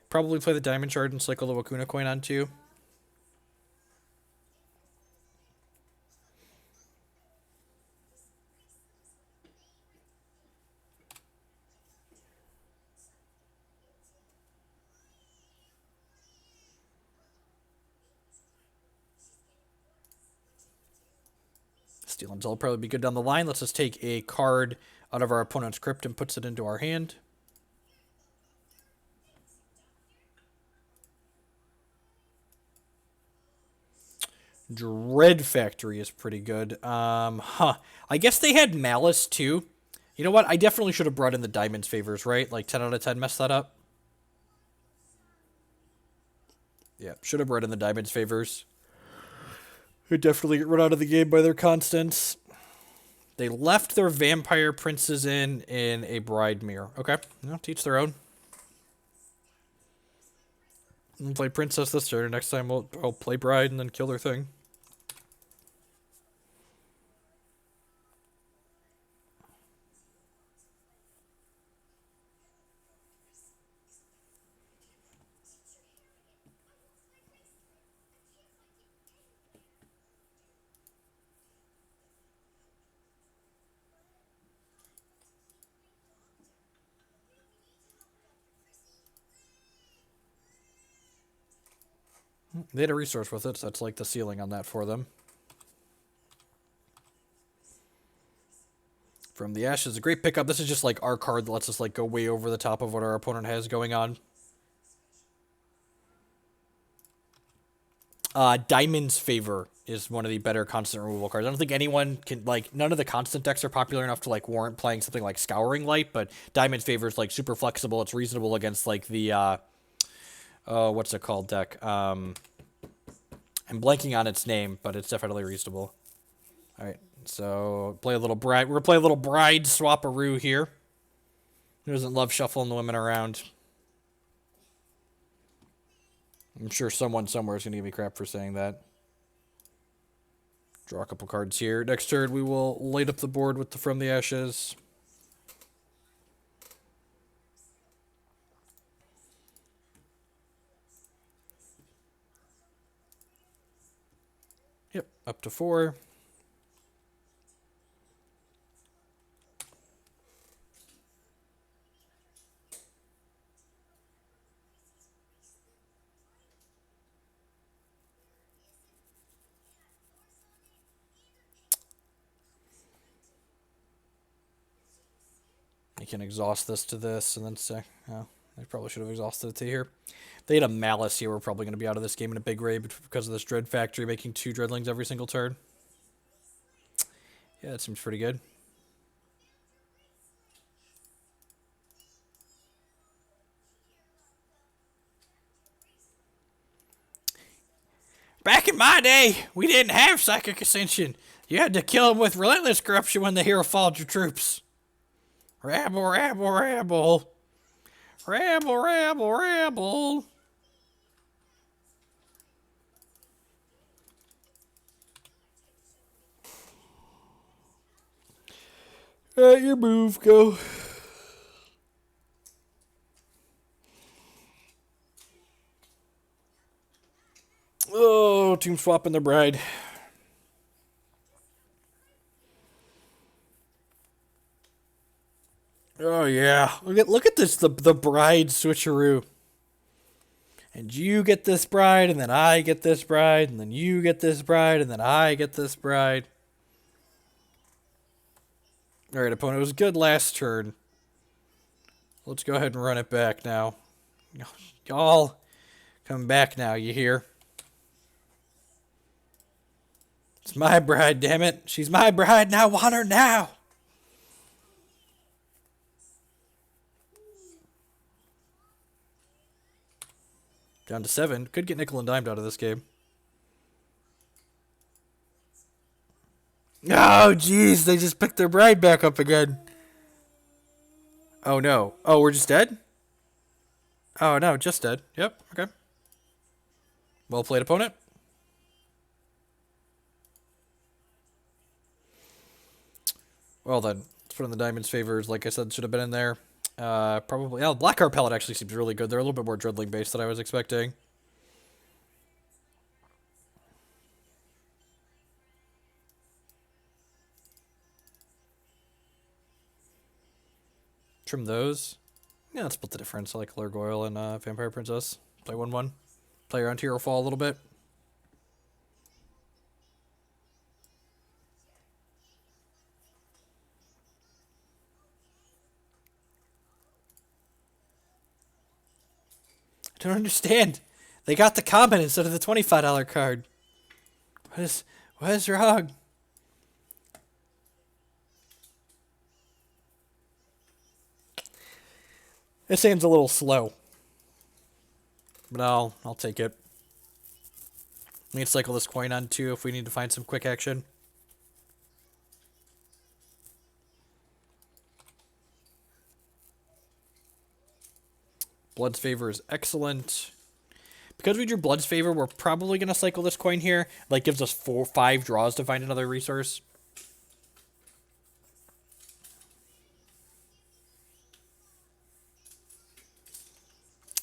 Probably play the Diamond Shard and cycle the Wakuna Coin on too. Steel and Zell will probably be good down the line. Let's just take a card out of our opponent's crypt and puts it into our hand. Dread Factory is pretty good. I guess they had Malice too. You know what? I definitely should have brought in the Diamond's Favors, right? Like 10 out of 10 messed that up. Yeah, should have brought in the Diamond's Favors. Who definitely get run out of the game by their constants. They left their Vampire Princes in a Bride Mirror. Okay, no, to each their own. We'll play Princess this turn. Next time I'll play Bride and then kill their thing. They had a resource with it, so that's like the ceiling on that for them. From the Ashes, a great pickup. This is just like our card that lets us like go way over the top of what our opponent has going on. Diamond's Favor is one of the better constant removal cards. I don't think anyone can, like, none of the constant decks are popular enough to, like, warrant playing something like Scouring Light, but Diamond's Favor is, like, super flexible. It's reasonable against, like, the, what's it called deck? I'm blanking on its name, but it's definitely reasonable. Alright, so play a little bride. We're gonna play a little bride swap-a-roo here. Who doesn't love shuffling the women around? I'm sure someone somewhere is going to give me crap for saying that. Draw a couple cards here. Next turn, we will light up the board with the From the Ashes. Yep, up to 4. You can exhaust this to this, and then say, oh, they probably should have exhausted it to here. If they had a Malice here, we're probably going to be out of this game in a big way because of this Dread Factory making 2 Dreadlings every single turn. Yeah, that seems pretty good. Back in my day, we didn't have Psychic Ascension. You had to kill them with Relentless Corruption when the hero followed your troops. Rabble, rabble, rabble. Rabble, rabble, rabble. Alright, your move, go. Oh, team swapping the bride. Oh yeah, look at this, the bride switcheroo. And you get this bride, and then I get this bride, and then you get this bride, and then I get this bride. Alright, opponent, it was good last turn. Let's go ahead and run it back now. Y'all, come back now, you hear? It's my bride, damn it. She's my bride, and I want her now. Down to 7. Could get nickel and dimed out of this game. Oh, jeez. They just picked their bride back up again. Oh, no. Oh, we're just dead? Oh, no. Just dead. Yep. Okay. Well played, opponent. Well, then. Let's put in the Diamond's Favors. Like I said, should have been in there. Probably. Oh, Blackheart Paladin actually seems really good. They're a little bit more Dreadling based than I was expecting. Trim those. Yeah, let's split the difference. I like Loregoyle and Vampire Princess. Play 1-1. Play around Herofall a little bit. I don't understand. They got the common instead of the $25 card. What is wrong? This hand's a little slow. But I'll take it. We can cycle this coin on too if we need to find some quick action. Blood's Favor is excellent. Because we drew Blood's Favor, we're probably going to cycle this coin here. Like, gives us 5 draws to find another resource.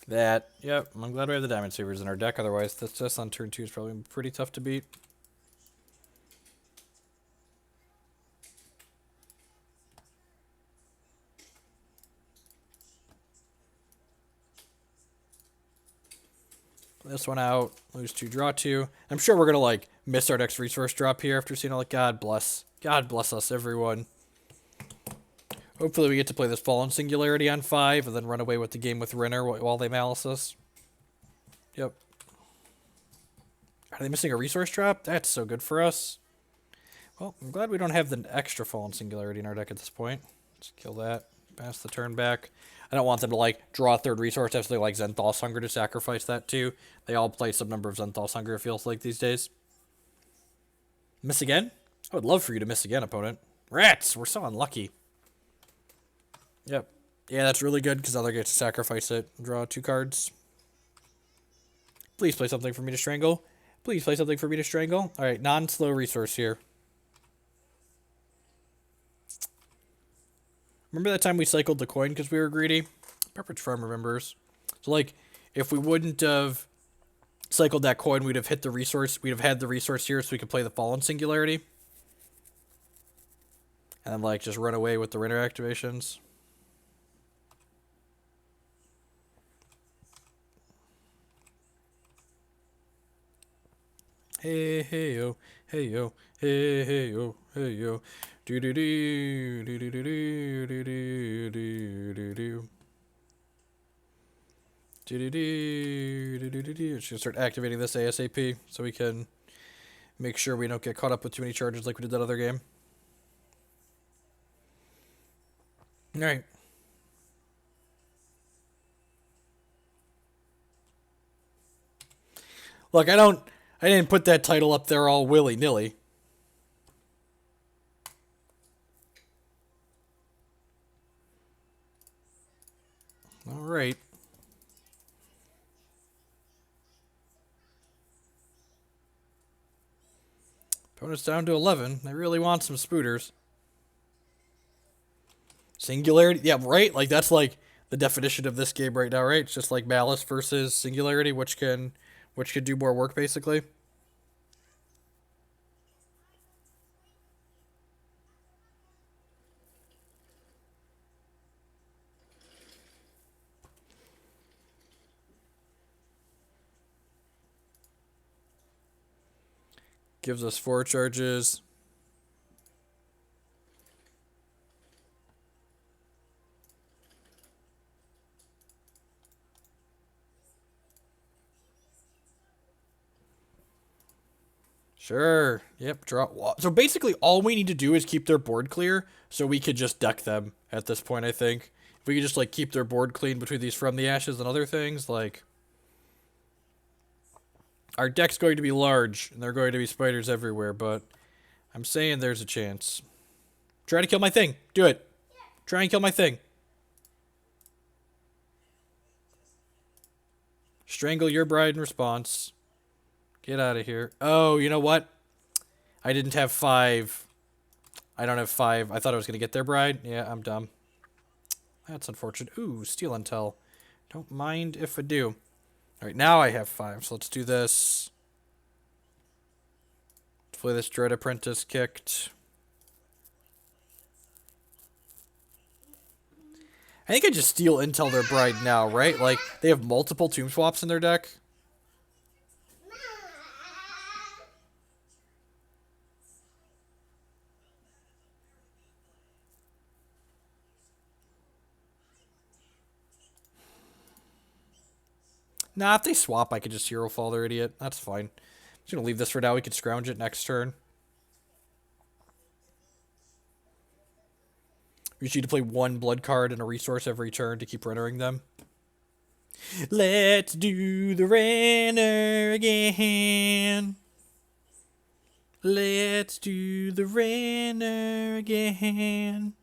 That, yep, I'm glad we have the Diamond Savers in our deck. Otherwise, this just on turn 2 is probably pretty tough to beat. this one out. Lose 2, draw 2. I'm sure we're going to, like, miss our next resource drop here after seeing all that. God bless. God bless us, everyone. Hopefully we get to play this Fallen Singularity on 5 and then run away with the game with Renner while they malice us. Yep. Are they missing a resource drop? That's so good for us. Well, I'm glad we don't have the extra Fallen Singularity in our deck at this point. Let's kill that. Pass the turn back. I don't want them to, like, draw a third resource after they, like, Zenthal's Hunger to sacrifice that, too. They all play some number of Zenthal's Hunger, it feels like, these days. Miss again? I would love for you to miss again, opponent. Rats! We're so unlucky. Yep. Yeah, that's really good, because now they get to sacrifice it. Draw 2 cards. Please play something for me to strangle. Please play something for me to strangle. Alright, non-slow resource here. Remember that time we cycled the coin because we were greedy? Pepperidge Farm remembers. So, like, if we wouldn't have cycled that coin, we'd have hit the resource. We'd have had the resource here so we could play the Fallen Singularity. And then, like, just run away with the Renner activations. Hey, hey, yo. Hey, yo. Hey, hey, yo. Hey, yo. Do do do do do do do do do do do do. Should start activating this ASAP so we can make sure we don't get caught up with too many charges like we did that other game. All right. Look, I didn't put that title up there all willy-nilly. All right. Opponent's down to 11. They really want some spooters. Singularity? Yeah, right? Like, that's, like, the definition of this game right now, right? It's just, like, Malice versus Singularity, which can do more work, basically. Gives us 4 charges. Sure. Yep, draw. So basically all we need to do is keep their board clear so we could just deck them at this point, I think. If we could just, like, keep their board clean between these From the Ashes and other things, like... Our deck's going to be large, and there are going to be spiders everywhere, but I'm saying there's a chance. Try to kill my thing. Do it. Try and kill my thing. Strangle your bride in response. Get out of here. Oh, you know what? I didn't have 5. I don't have 5. I thought I was going to get their bride. Yeah, I'm dumb. That's unfortunate. Ooh, Steel Intel. Don't mind if I do. Alright, now I have 5, so let's do this. Let's play this Dread Apprentice kicked. I think I just steal Intel their bride now, right? Like, they have multiple tomb swaps in their deck. Nah, if they swap, I could just Herofall their idiot. That's fine. I'm just gonna leave this for now. We could scrounge it next turn. We just need to play 1 blood card and a resource every turn to keep rendering them. Let's do the Renner again. Let's do the Renner again.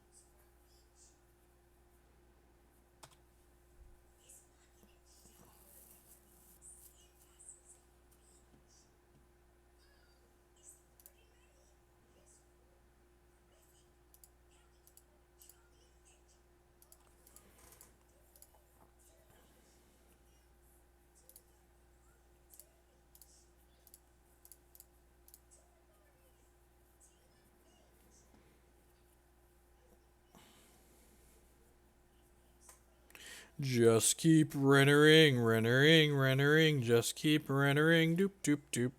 Just keep rennering, rennering, rennering. Just keep rennering. Doop, doop, doop.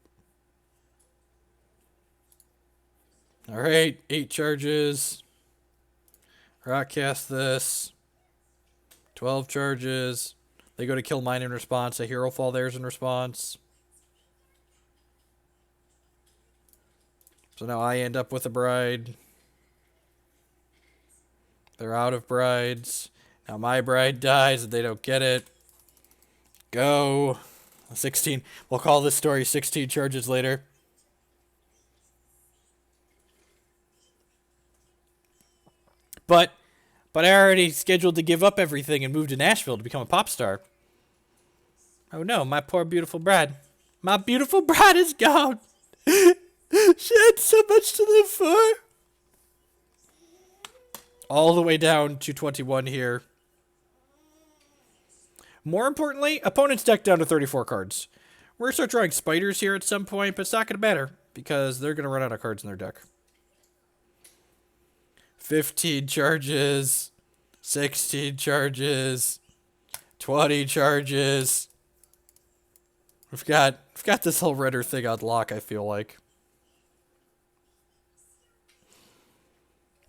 Alright, 8 charges. Rockcast this. 12 charges. They go to kill mine in response. A Herofall theirs in response. So now I end up with a bride. They're out of brides. Now my bride dies and they don't get it. Go. 16. We'll call this story 16 charges later. But I already scheduled to give up everything and move to Nashville to become a pop star. Oh no, my poor beautiful bride. My beautiful bride is gone. She had so much to live for. All the way down to 21 here. More importantly, opponent's deck down to 34 cards. We're going to start drawing spiders here at some point, but it's not going to matter because they're going to run out of cards in their deck. 15 charges, 16 charges, 20 charges. We've got this whole Renner thing on lock, I feel like.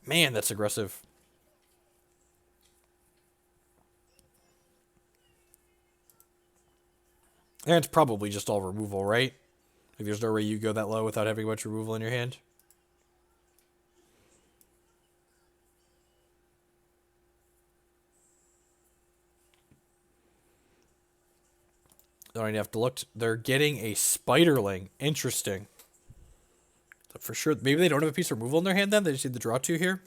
Man, that's aggressive. And it's probably just all removal, right? Like there's no way you go that low without having a bunch of removal in your hand. Don't even have to look. They're getting a Spiderling. Interesting. So for sure, maybe they don't have a piece of removal in their hand then? They just need to draw 2 here?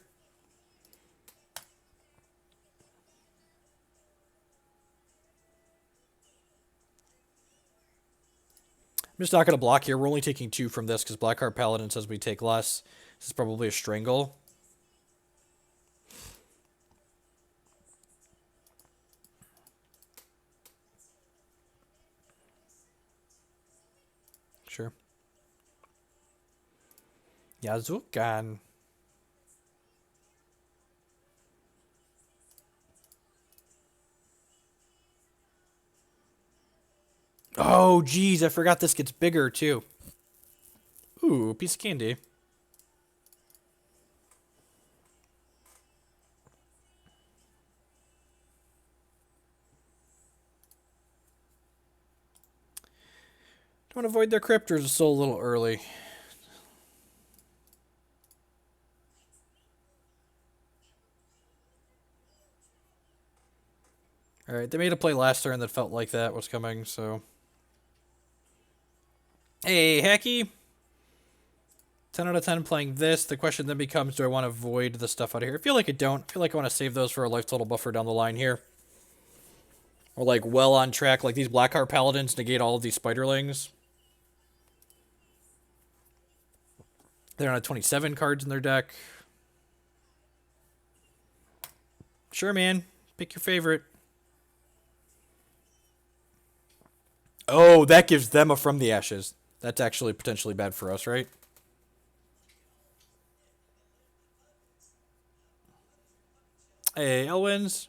I'm just not going to block here. We're only taking 2 from this because Blackheart Paladin says we take less. This is probably a Strangle. Sure. Yazukan. Oh, geez, I forgot this gets bigger, too. Ooh, piece of candy. Don't avoid their cryptors, it's still a little early. Alright, they made a play last turn that felt like that was coming, so... Hey, Hacky! 10 out of 10 playing this. The question then becomes, do I want to void the stuff out of here? I feel like I don't. I feel like I want to save those for a life total buffer down the line here. Or like well on track, like these Blackheart Paladins negate all of these Spiderlings. They're on 27 cards in their deck. Sure, man. Pick your favorite. Oh, that gives them a From the Ashes. That's actually potentially bad for us, right? Hey, Elwins.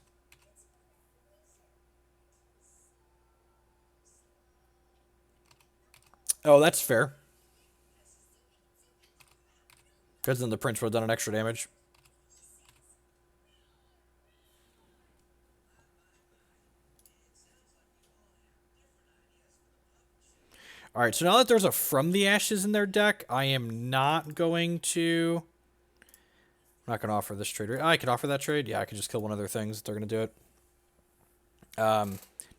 Oh, that's fair. Because then the Prince would have done an extra damage. Alright, so now that there's a From the Ashes in their deck, I am not going to... I'm not going to offer this trade. Oh, I could offer that trade? Yeah, I could just kill one of their things if they're going to do it. Now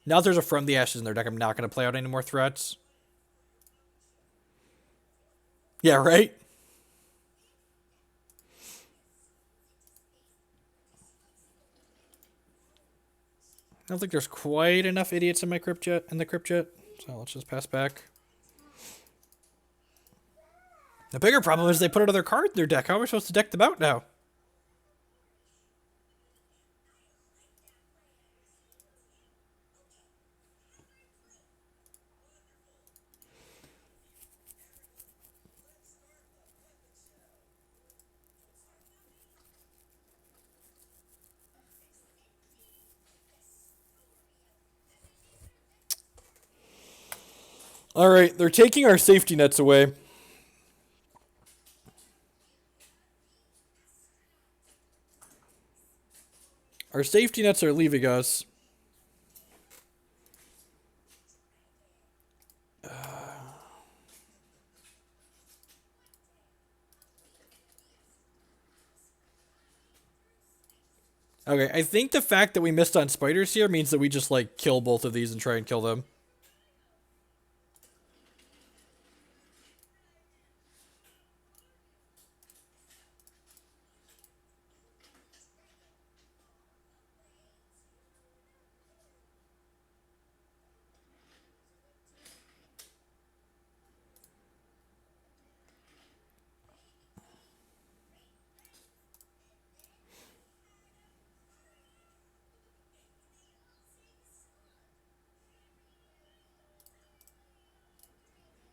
that there's a From the Ashes in their deck, I'm not going to play out any more threats. Yeah, right? I don't think there's quite enough idiots in my crypt yet, so let's just pass back. The bigger problem is they put another card in their deck. How am I supposed to deck them out now? Alright, they're taking our safety nets away. Our safety nets are leaving us. Okay, I think the fact that we missed on spiders here means that we just, like, kill both of these and try and kill them.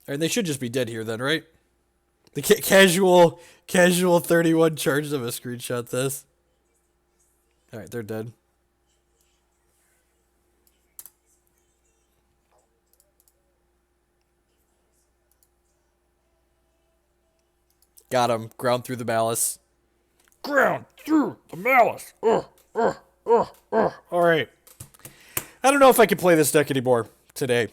And they should just be dead here then, right? The casual 31 charges of a screenshot this. Alright, they're dead. Got him. Ground through the malice. Ground through the malice. Alright. I don't know if I can play this deck anymore today.